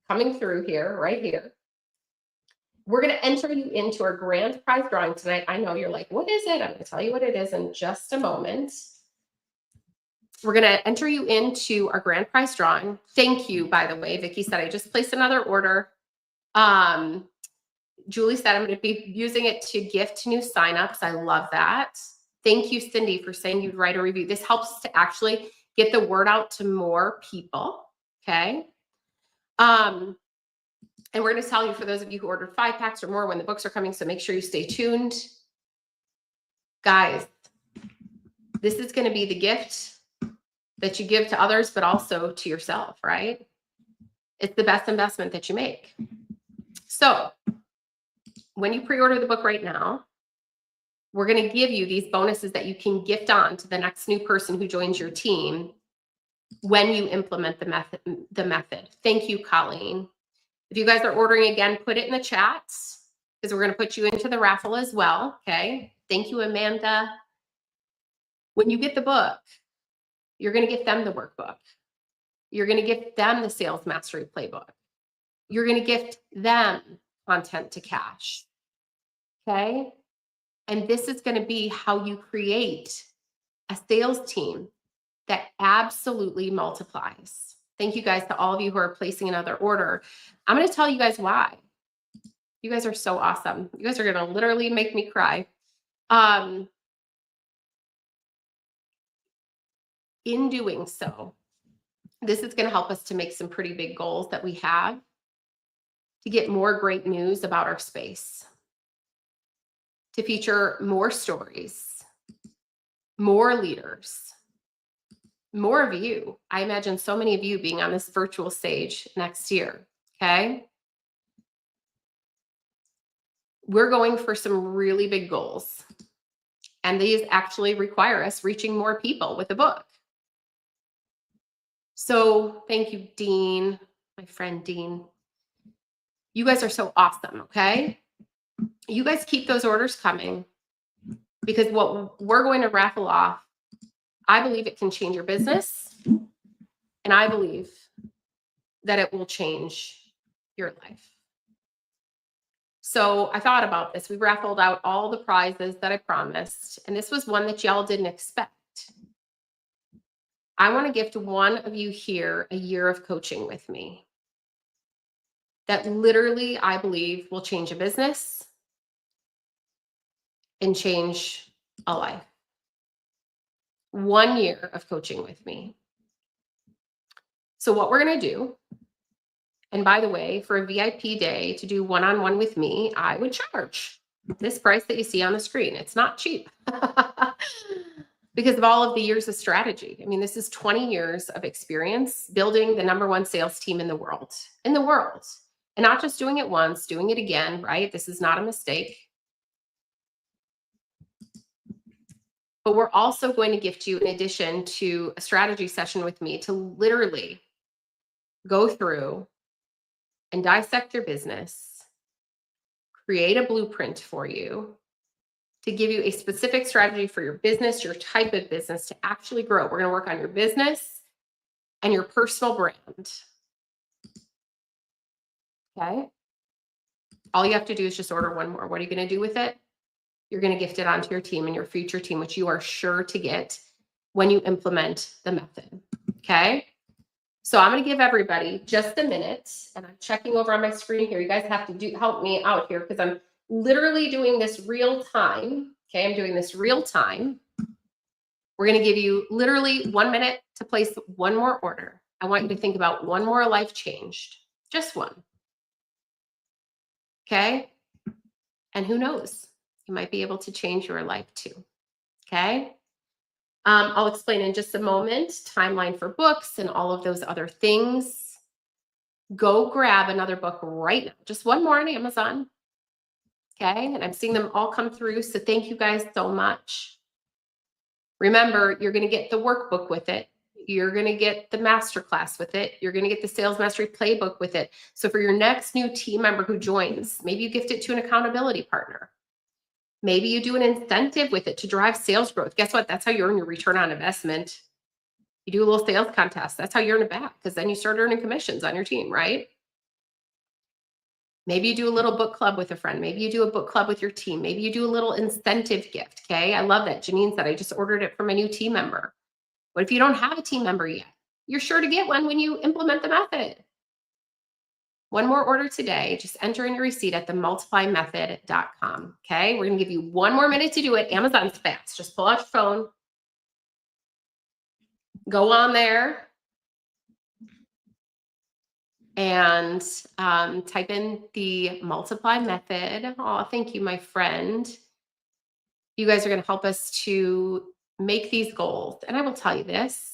coming through here, right here. We're going to enter you into our grand prize drawing tonight. I know you're like, what is it? I'm going to tell you what it is in just a moment. We're going to enter you into our grand prize drawing. Thank you, by the way. Vicki said, I just placed another order. Julie said, I'm going to be using it to gift new signups. I love that. Thank you, Cindy, for saying you'd write a review. This helps to actually get the word out to more people, okay? And we're going to tell you, for those of you who ordered 5 packs or more, when the books are coming, so make sure you stay tuned. Guys, this is going to be the gift that you give to others, but also to yourself, right? It's the best investment that you make. So when you pre-order the book right now, we're going to give you these bonuses that you can gift on to the next new person who joins your team when you implement the method. Thank you, Colleen. If you guys are ordering again, put it in the chats because we're going to put you into the raffle as well. Okay. Thank you, Amanda. When you get the book, you're going to get them the workbook. You're going to gift them the Sales Mastery Playbook. You're going to gift them content to cash. Okay? And this is going to be how you create a sales team that absolutely multiplies. Thank you guys to all of you who are placing another order. I'm going to tell you guys why. You guys are so awesome. You guys are going to literally make me cry. In doing so, this is going to help us to make some pretty big goals that we have to get more great news about our space, to feature more stories, more leaders, more of you. I imagine so many of you being on this virtual stage next year, okay? We're going for some really big goals, and these actually require us reaching more people with a book. So thank you, Dean, my friend Dean. You guys are so awesome, okay? You guys keep those orders coming, because what we're going to raffle off, I believe it can change your business, and I believe that it will change your life. So I thought about this. We raffled out all the prizes that I promised, and this was one that y'all didn't expect. I want to gift one of you here a year of coaching with me that literally, I believe, will change a business and change a life. 1 year of coaching with me. So what we're going to do, and by the way, for a VIP day to do one-on-one with me, I would charge this price that you see on the screen. It's not cheap because of all of the years of strategy. I mean, this is 20 years of experience building the #1 sales team in the world, and not just doing it once, doing it again, right? This is not a mistake. But we're also going to gift you, in addition to a strategy session with me, to literally go through and dissect your business, create a blueprint for you, to give you a specific strategy for your business, your type of business, to actually grow. We're going to work on your business and your personal brand. Okay? All you have to do is just order one more. What are you going to do with it? You're going to gift it onto your team and your future team, which you are sure to get when you implement the method. Okay? So I'm going to give everybody just a minute, and I'm checking over on my screen here. You guys have to help me out here, because I'm literally doing this real time. Okay, I'm doing this real time. We're going to give you literally 1 minute to place one more order. I want you to think about one more life changed, just one. Okay? And who knows? You might be able to change your life too. Okay? I'll explain in just a moment, timeline for books and all of those other things. Go grab another book right now. Just one more on Amazon. Okay? And I'm seeing them all come through. So thank you guys so much. Remember, you're going to get the workbook with it. You're going to get the masterclass with it. You're going to get the Sales Mastery Playbook with it. So for your next new team member who joins, maybe you gift it to an accountability partner. Maybe you do an incentive with it to drive sales growth. Guess what? That's how you earn your return on investment. You do a little sales contest. That's how you earn it back, because then you start earning commissions on your team, right? Maybe you do a little book club with a friend. Maybe you do a book club with your team. Maybe you do a little incentive gift, okay? I love that. Janine said, I just ordered it from a new team member. What if you don't have a team member yet? You're sure to get one when you implement the method. One more order today. Just enter in your receipt at themultiplymethod.com. Okay, we're going to give you 1 more minute to do it. Amazon's fast. Just pull out your phone, go on there, and type in the multiply method. Oh, thank you, my friend. You guys are going to help us to make these goals. And I will tell you this.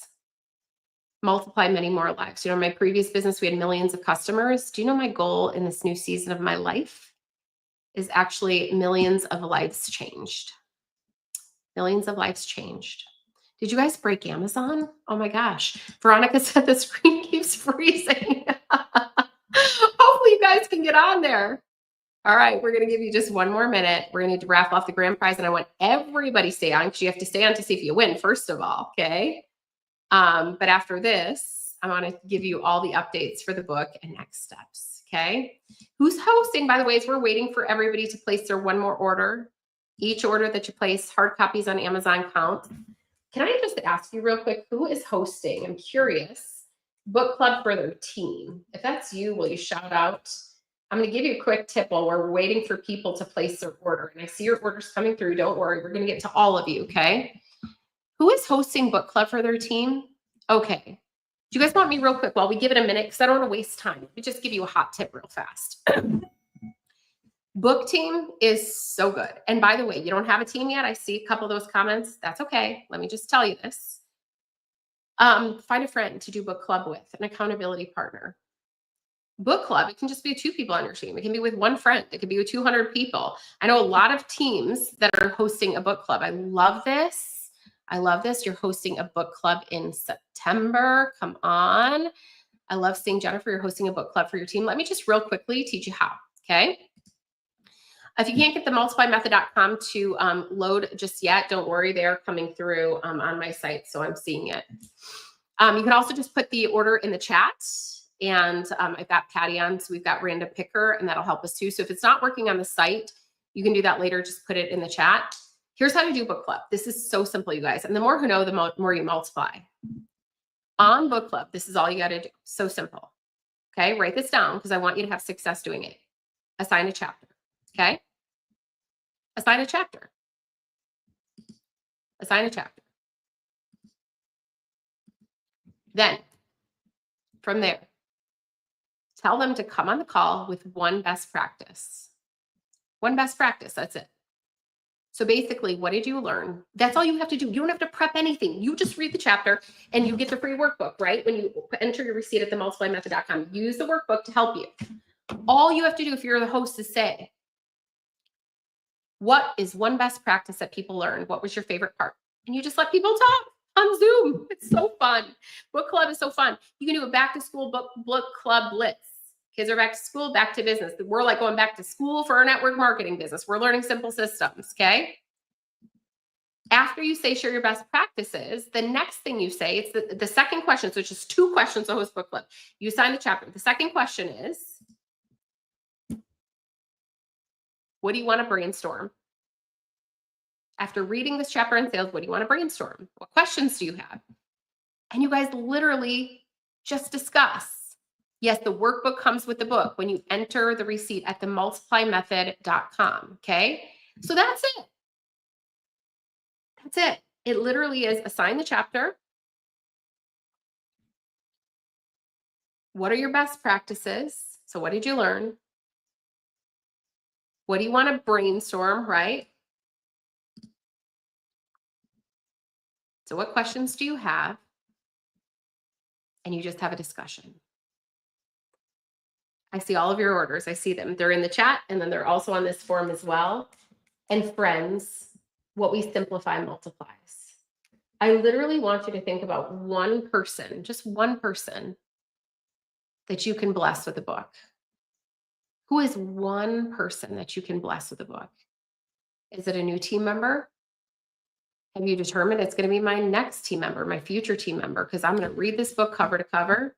Multiply many more lives. You know, in my previous business, we had millions of customers. Do you know my goal in this new season of my life is actually millions of lives changed? Millions of lives changed. Did you guys break Amazon? Oh my gosh. Veronica said the screen keeps freezing. Hopefully you guys can get on there. All right, we're going to give you just 1 more minute. We're going to need to raffle off the grand prize, and I want everybody to stay on, because you have to stay on to see if you win, first of all, okay? But after this, I want to give you all the updates for the book and next steps. Okay. Who's hosting, by the way, as we're waiting for everybody to place their one more order. Each order that you place, hard copies on Amazon count. Can I just ask you real quick, who is hosting? I'm curious. Book club for their team. If that's you, will you shout out? I'm going to give you a quick tip while we're waiting for people to place their order. And I see your orders coming through. Don't worry. We're going to get to all of you. Okay. Who is hosting book club for their team? Okay. Do you guys want me real quick while we give it a minute? Because I don't want to waste time. Let me just give you a hot tip real fast. Book team is so good. And by the way, you don't have a team yet. I see a couple of those comments. That's okay. Let me just tell you this. Find a friend to do book club with, an accountability partner. Book club, it can just be 2 people on your team. It can be with one friend. It could be with 200 people. I know a lot of teams that are hosting a book club. I love this. I love this. You're hosting a book club in September. Come on. I love seeing Jennifer, you're hosting a book club for your team. Let me just real quickly teach you how, okay? If you can't get the multiply-method.com to load just yet, don't worry, they are coming through on my site, so I'm seeing it. You can also just put the order in the chat, and I've got Patty on, so we've got random picker, and that'll help us too. So if it's not working on the site, you can do that later, just put it in the chat. Here's how to do book club. This is so simple, you guys, and the more who know, the more you multiply. On book club, this is all you got to do. So simple. Okay, write this down because I want you to have success doing it. Assign a chapter. Okay. Assign a chapter. Assign a chapter. Then, from there, tell them to come on the call with one best practice. One best practice, that's it. So basically, what did you learn? That's all you have to do. You don't have to prep anything. You just read the chapter and you get the free workbook, right? When you enter your receipt at themultiply-method.com, use the workbook to help you. All you have to do if you're the host is say, what is one best practice that people learned? What was your favorite part? And you just let people talk on Zoom. It's so fun. Book club is so fun. You can do a back to school book club blitz. Kids are back to school, back to business. We're like going back to school for our network marketing business. We're learning simple systems, okay? After you say share your best practices, the next thing you say, it's the second question, so it's just 2 questions to host book club. You assign the chapter. The second question is, what do you want to brainstorm? After reading this chapter in sales, what do you want to brainstorm? What questions do you have? And you guys literally just discuss. Yes, the workbook comes with the book when you enter the receipt at themultiply-method.com, okay? So that's it. That's it. It literally is assign the chapter. What are your best practices? So what did you learn? What do you want to brainstorm, right? So what questions do you have? And you just have a discussion. I see all of your orders. I see them. They're in the chat, and then they're also on this form as well. And friends, what we simplify multiplies. I literally want you to think about one person, just one person that you can bless with a book. Who is one person that you can bless with a book? Is it a new team member? Have you determined it's going to be my next team member, my future team member? Because I'm going to read this book cover to cover.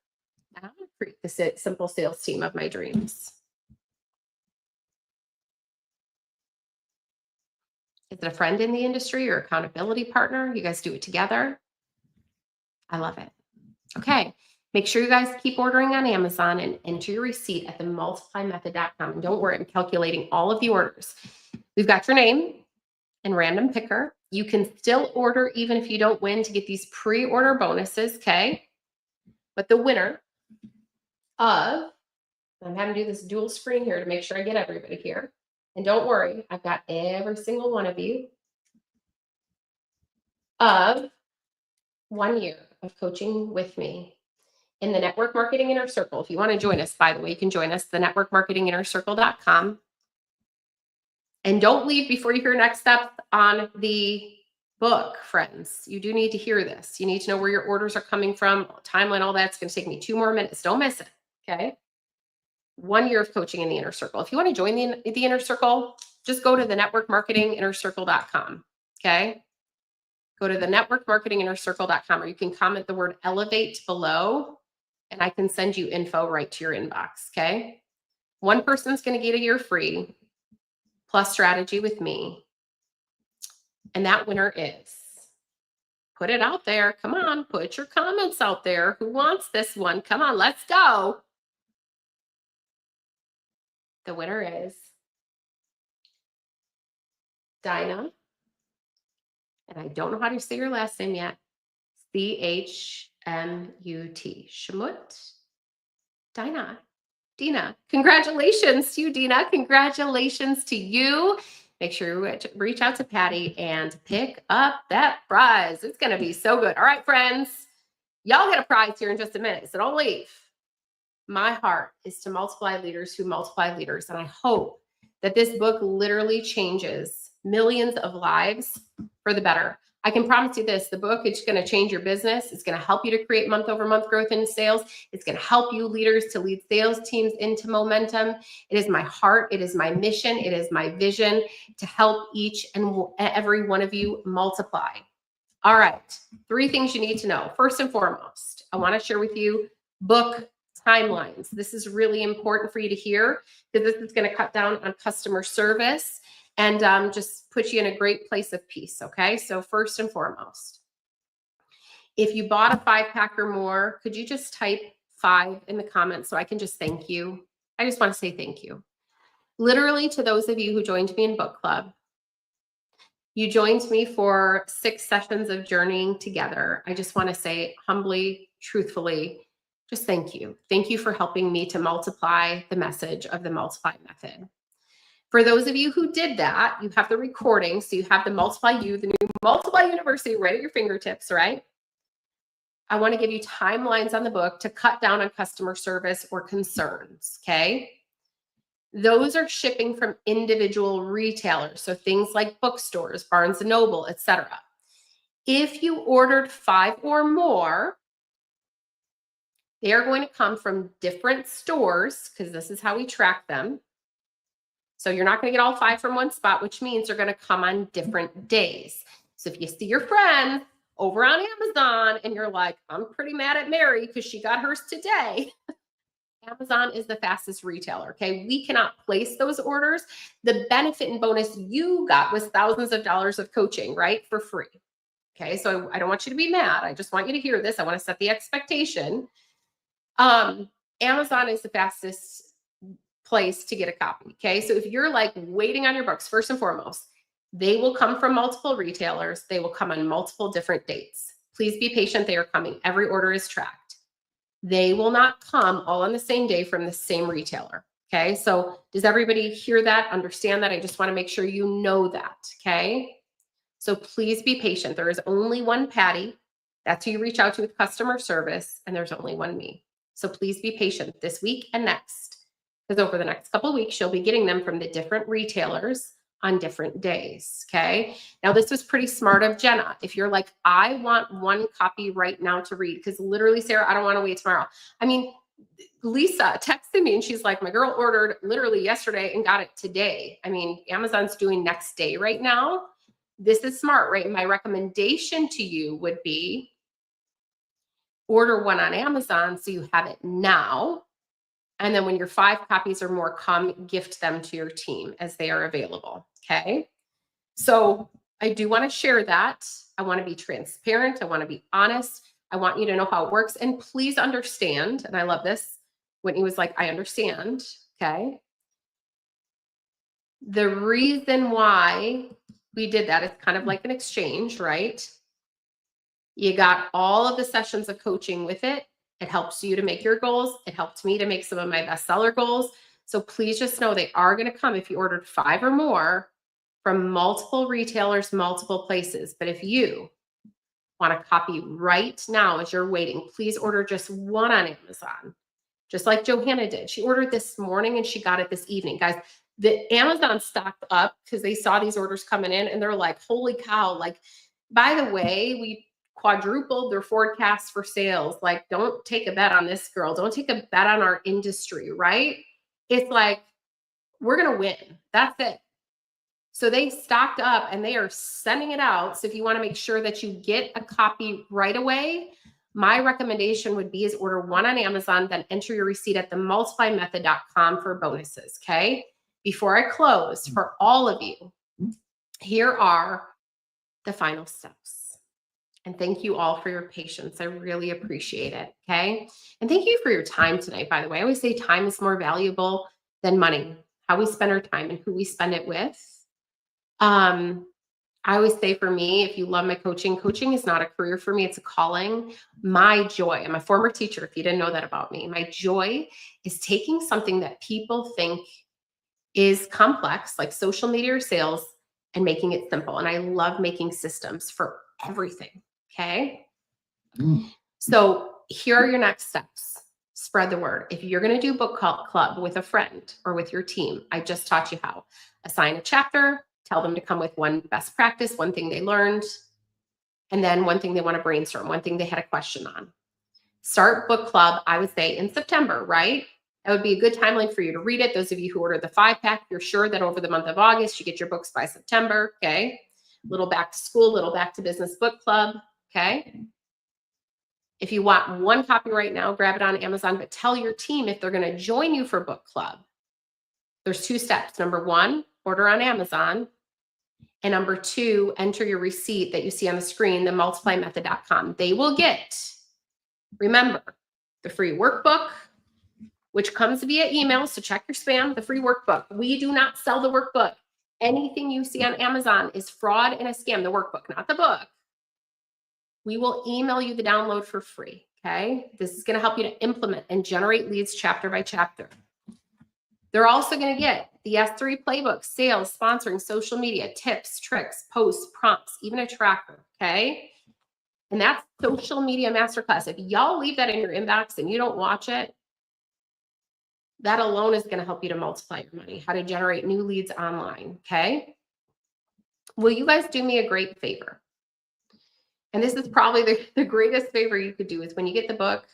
And I'm going to create the simple sales team of my dreams. Is it a friend in the industry or accountability partner? You guys do it together. I love it. Okay. Make sure you guys keep ordering on Amazon and enter your receipt at themultiply-method.com. And don't worry, I'm calculating all of the orders. We've got your name and random picker. You can still order even if you don't win to get these pre-order bonuses, okay? But the winner of, I'm having to do this dual screen here to make sure I get everybody here. And don't worry, I've got every single one of you of 1 year of coaching with me in the Network Marketing Inner Circle. If you want to join us, by the way, you can join us, the networkmarketinginnercircle.com. And don't leave before you hear next step on the book, friends. You do need to hear this. You need to know where your orders are coming from, timeline, all that's going to take me 2 more minutes. Don't miss it, okay? 1 year of coaching in the Inner Circle. If you want to join the Inner Circle, just go to the networkmarketinginnercircle.com, okay? Go to the networkmarketinginnercircle.com, or you can comment the word elevate below and I can send you info right to your inbox, okay? One person's going to get a year free plus strategy with me. And that winner is, put it out there. Come on, put your comments out there. Who wants this one? Come on, let's go. The winner is Dinah. And I don't know how to say your last name yet. C-H-M-U-T. Shmut. Dinah. Dina. Congratulations to you, Dina. Congratulations to you. Make sure you reach out to Patty and pick up that prize. It's going to be so good. All right, friends. Y'all get a prize here in just a minute, so don't leave. My heart is to multiply leaders who multiply leaders, and I hope that this book literally changes millions of lives for the better. I can promise you this, the book is going to change your business. It's going to help you to create month-over-month growth in sales. It's going to help you leaders to lead sales teams into momentum. It is my heart. It is my mission. It is my vision to help each and every one of you multiply. All right, 3 things you need to know. First and foremost, I want to share with you book timelines. This is really important for you to hear because this is going to cut down on customer service and just put you in a great place of peace, okay? So first and foremost, if you bought a 5-pack or more, could you just type 5 in the comments so I can just thank you? I just want to say thank you. Literally, to those of you who joined me in book club, you joined me for 6 sessions of journeying together. I just want to say humbly, truthfully, just thank you. Thank you for helping me to multiply the message of the Multiply Method. For those of you who did that, you have the recording. So you have the Multiply You, the new Multiply University right at your fingertips, right? I want to give you timelines on the book to cut down on customer service or concerns, okay? Those are shipping from individual retailers. So things like bookstores, Barnes & Noble, etc. If you ordered 5 or more, they are going to come from different stores because this is how we track them. So you're not going to get all 5 from one spot, which means they're going to come on different days. So if you see your friend over on Amazon and you're like, I'm pretty mad at Mary because she got hers today. Amazon is the fastest retailer, okay? We cannot place those orders. The benefit and bonus you got was thousands of dollars of coaching, right? For free, okay? So I don't want you to be mad. I just want you to hear this. I want to set the expectation. Amazon is the fastest place to get a copy, okay? So if you're like waiting on your books, first and foremost, they will come from multiple retailers. They will come on multiple different dates. Please be patient. They are coming. Every order is tracked. They will not come all on the same day from the same retailer, okay? So does everybody hear that, understand that? I just want to make sure you know that, okay? So please be patient. There is only one Patty. That's who you reach out to with customer service, and there's only one me. So please be patient this week and next, because over the next couple of weeks, you'll be getting them from the different retailers on different days, okay? Now, this was pretty smart of Jenna. If you're like, I want 1 copy right now to read, because literally, Sarah, I don't want to wait tomorrow. I mean, Lisa texted me and she's like, my girl ordered literally yesterday and got it today. I mean, Amazon's doing next day right now. This is smart, right? My recommendation to you would be order 1 on Amazon so you have it now. And then when your 5 copies or more come, gift them to your team as they are available, okay? So I do want to share that. I want to be transparent. I want to be honest. I want you to know how it works. And please understand, and I love this, Whitney was like, I understand, okay? The reason why we did that is kind of like an exchange, right? You got all of the sessions of coaching with it. It helps you to make your goals. It helped me to make some of my bestseller goals. So please just know they are going to come if you ordered 5 or more from multiple retailers, multiple places. But if you want a copy right now as you're waiting, please order just 1 on Amazon, just like Johanna did. She ordered this morning and she got it this evening. Guys, the Amazon stocked up because they saw these orders coming in and they're like, holy cow. Like, by the way, we quadrupled their forecast for sales. Like, don't take a bet on this girl. Don't take a bet on our industry, right? It's like, we're going to win. That's it. So they stocked up and they are sending it out. So if you want to make sure that you get a copy right away, My recommendation would be is order one on Amazon, then enter your receipt at themultiplymethod.com for bonuses, okay? Before I close, for all of you, here are the final steps. And thank you all for your patience. I really appreciate it, okay? And thank you for your time tonight, by the way. I always say time is more valuable than money, how we spend our time and who we spend it with. I always say for me, if you love my coaching, coaching is not a career for me, it's a calling. My joy, I'm a former teacher, if you didn't know that about me. My joy is taking something that people think is complex, like social media or sales, and making it simple. And I love making systems for everything, okay? So here are your next steps. Spread the word. If you're going to do book club with a friend or with your team, I just taught you how. Assign a chapter, tell them to come with one best practice, one thing they learned, and then one thing they want to brainstorm, one thing they had a question on. Start book club, I would say, in September, right? That would be a good timeline for you to read it. Those of you who ordered the 5-pack, you're sure that over the month of August, you get your books by September, okay? Little back to school, little back to business book club, okay? If you want one copy right now, grab it on Amazon, but tell your team if they're going to join you for book club. There's 2 steps. Number 1, order on Amazon. And number 2, enter your receipt that you see on the screen, themultiplymethod.com. They will get, remember, the free workbook, which comes via email. So check your spam, the free workbook. We do not sell the workbook. Anything you see on Amazon is fraud and a scam, the workbook, not the book. We will email you the download for free, okay? This is going to help you to implement and generate leads chapter by chapter. They're also going to get the S3 playbook, sales, sponsoring, social media, tips, tricks, posts, prompts, even a tracker, okay? And that's social media masterclass. If y'all leave that in your inbox and you don't watch it, that alone is going to help you to multiply your money, how to generate new leads online, okay? Will you guys do me a great favor? And this is probably the greatest favor you could do is when you get the book,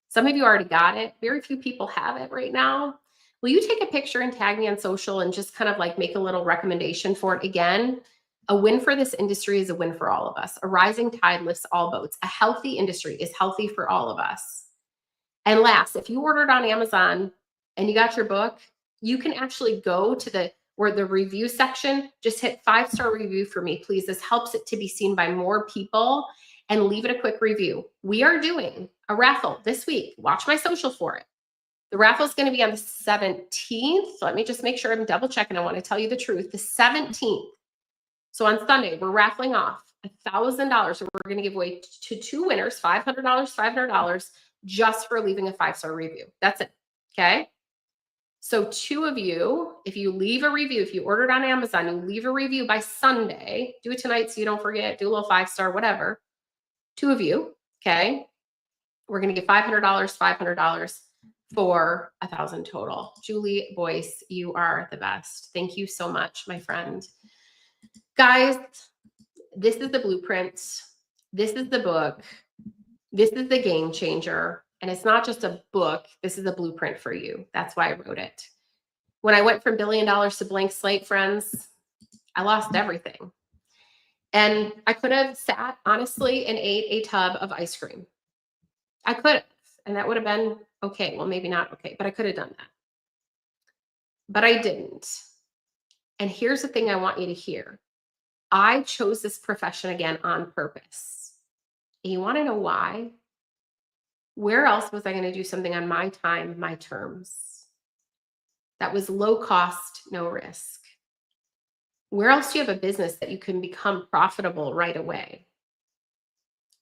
some of you already got it. Very few people have it right now. Will you take a picture and tag me on social and just kind of like make a little recommendation for it? Again, a win for this industry is a win for all of us. A rising tide lifts all boats. A healthy industry is healthy for all of us. And last, if you ordered on Amazon and you got your book, you can actually go to the review section, just hit 5-star review for me, please. This helps it to be seen by more people, and leave it a quick review. We are doing a raffle this week. Watch my social for it. The raffle is going to be on the 17th. Let me just make sure I'm double checking. I want to tell you the truth. The 17th. So on Sunday, we're raffling off $1,000. So we're going to give away to 2 winners, $500, just for leaving a 5-star review. That's it. Okay. So 2 of you, if you leave a review, if you ordered on Amazon, you leave a review by Sunday, do it tonight so you don't forget, do a little 5-star, whatever. 2 of you, okay? We're going to give $500 for $1,000 total. Julie Boyce, you are the best. Thank you so much, my friend. Guys, this is the blueprint. This is the book. This is the game changer. And it's not just a book. This is a blueprint for you. That's why I wrote it. When I went from $1 billion to blank slate, friends, I lost everything. And I could have sat, honestly, and ate a tub of ice cream. I could have. And that would have been okay. Well, maybe not okay, but I could have done that. But I didn't. And here's the thing I want you to hear. I chose this profession again on purpose. And you want to know why? Where else was I going to do something on my time, my terms? That was low cost, no risk. Where else do you have a business that you can become profitable right away?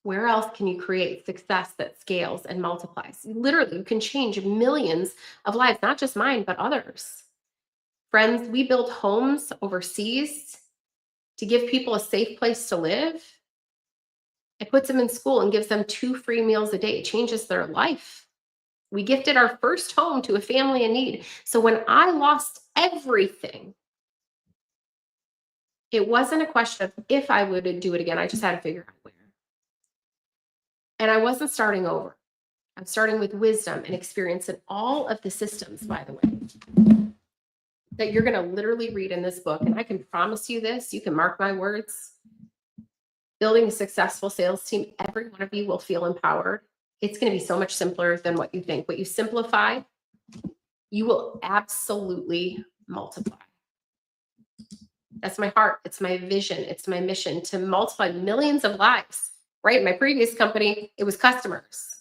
Where else can you create success that scales and multiplies? Literally, you can change millions of lives, not just mine, but others. Friends, we build homes overseas to give people a safe place to live. It puts them in school and gives them 2 free meals a day. It changes their life. We gifted our first home to a family in need. So when I lost everything, it wasn't a question of if I would do it again. I just had to figure out where. And I wasn't starting over. I'm starting with wisdom and experience in all of the systems, by the way, that you're going to literally read in this book. And I can promise you this, you can mark my words. building a successful sales team, every one of you will feel empowered. It's going to be so much simpler than what you think. What you simplify, you will absolutely multiply. That's my heart. It's my vision. It's my mission to multiply millions of lives, right? My previous company, it was customers.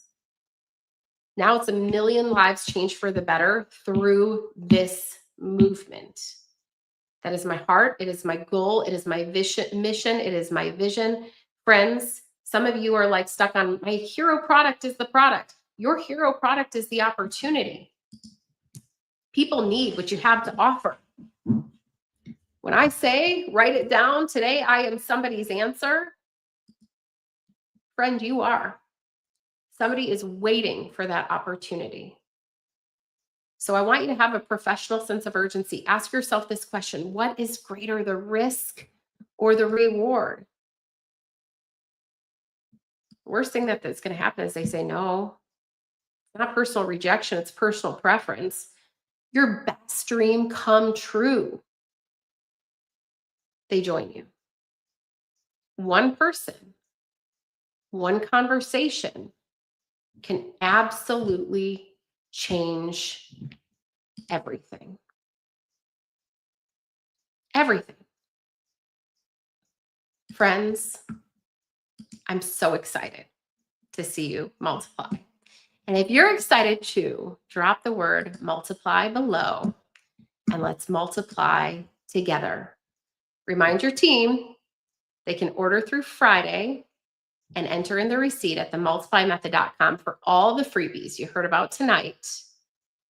Now it's 1 million lives changed for the better through this movement. That is my heart. It is my goal. It is my mission. It is my vision. Friends, some of you are like stuck on my hero product is the product. Your hero product is the opportunity. People need what you have to offer. When I say write it down, today I am somebody's answer. Friend, you are. Somebody is waiting for that opportunity. So I want you to have a professional sense of urgency. Ask yourself this question: what is greater, the risk or the reward? The worst thing that's going to happen is they say no. It's not personal rejection, it's personal preference. Your best dream come true. They join you. One person, one conversation can absolutely change everything. Everything. Friends, I'm so excited to see you multiply. And if you're excited too, drop the word multiply below and let's multiply together. Remind your team they can order through Friday and enter in the receipt at themultiplymethod.com for all the freebies you heard about tonight.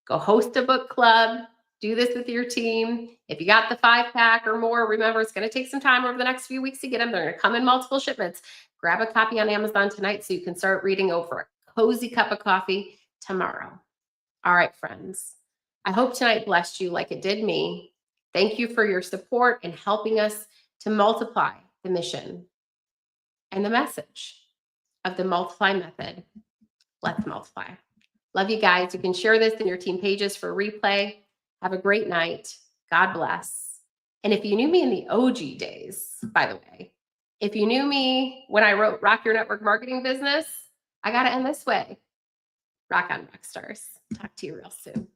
Go host a book club. Do this with your team. If you got the 5-pack or more, remember it's going to take some time over the next few weeks to get them. They're going to come in multiple shipments. Grab a copy on Amazon tonight so you can start reading over a cozy cup of coffee tomorrow. All right, friends. I hope tonight blessed you like it did me. Thank you for your support in helping us to multiply the mission and the message of the Multiply Method. Let's multiply. Love you guys. You can share this in your team pages for replay. Have a great night. God bless. And if you knew me in the OG days, by the way, if you knew me when I wrote Rock Your Network Marketing Business, I got to end this way. Rock on, rock stars. Talk to you real soon.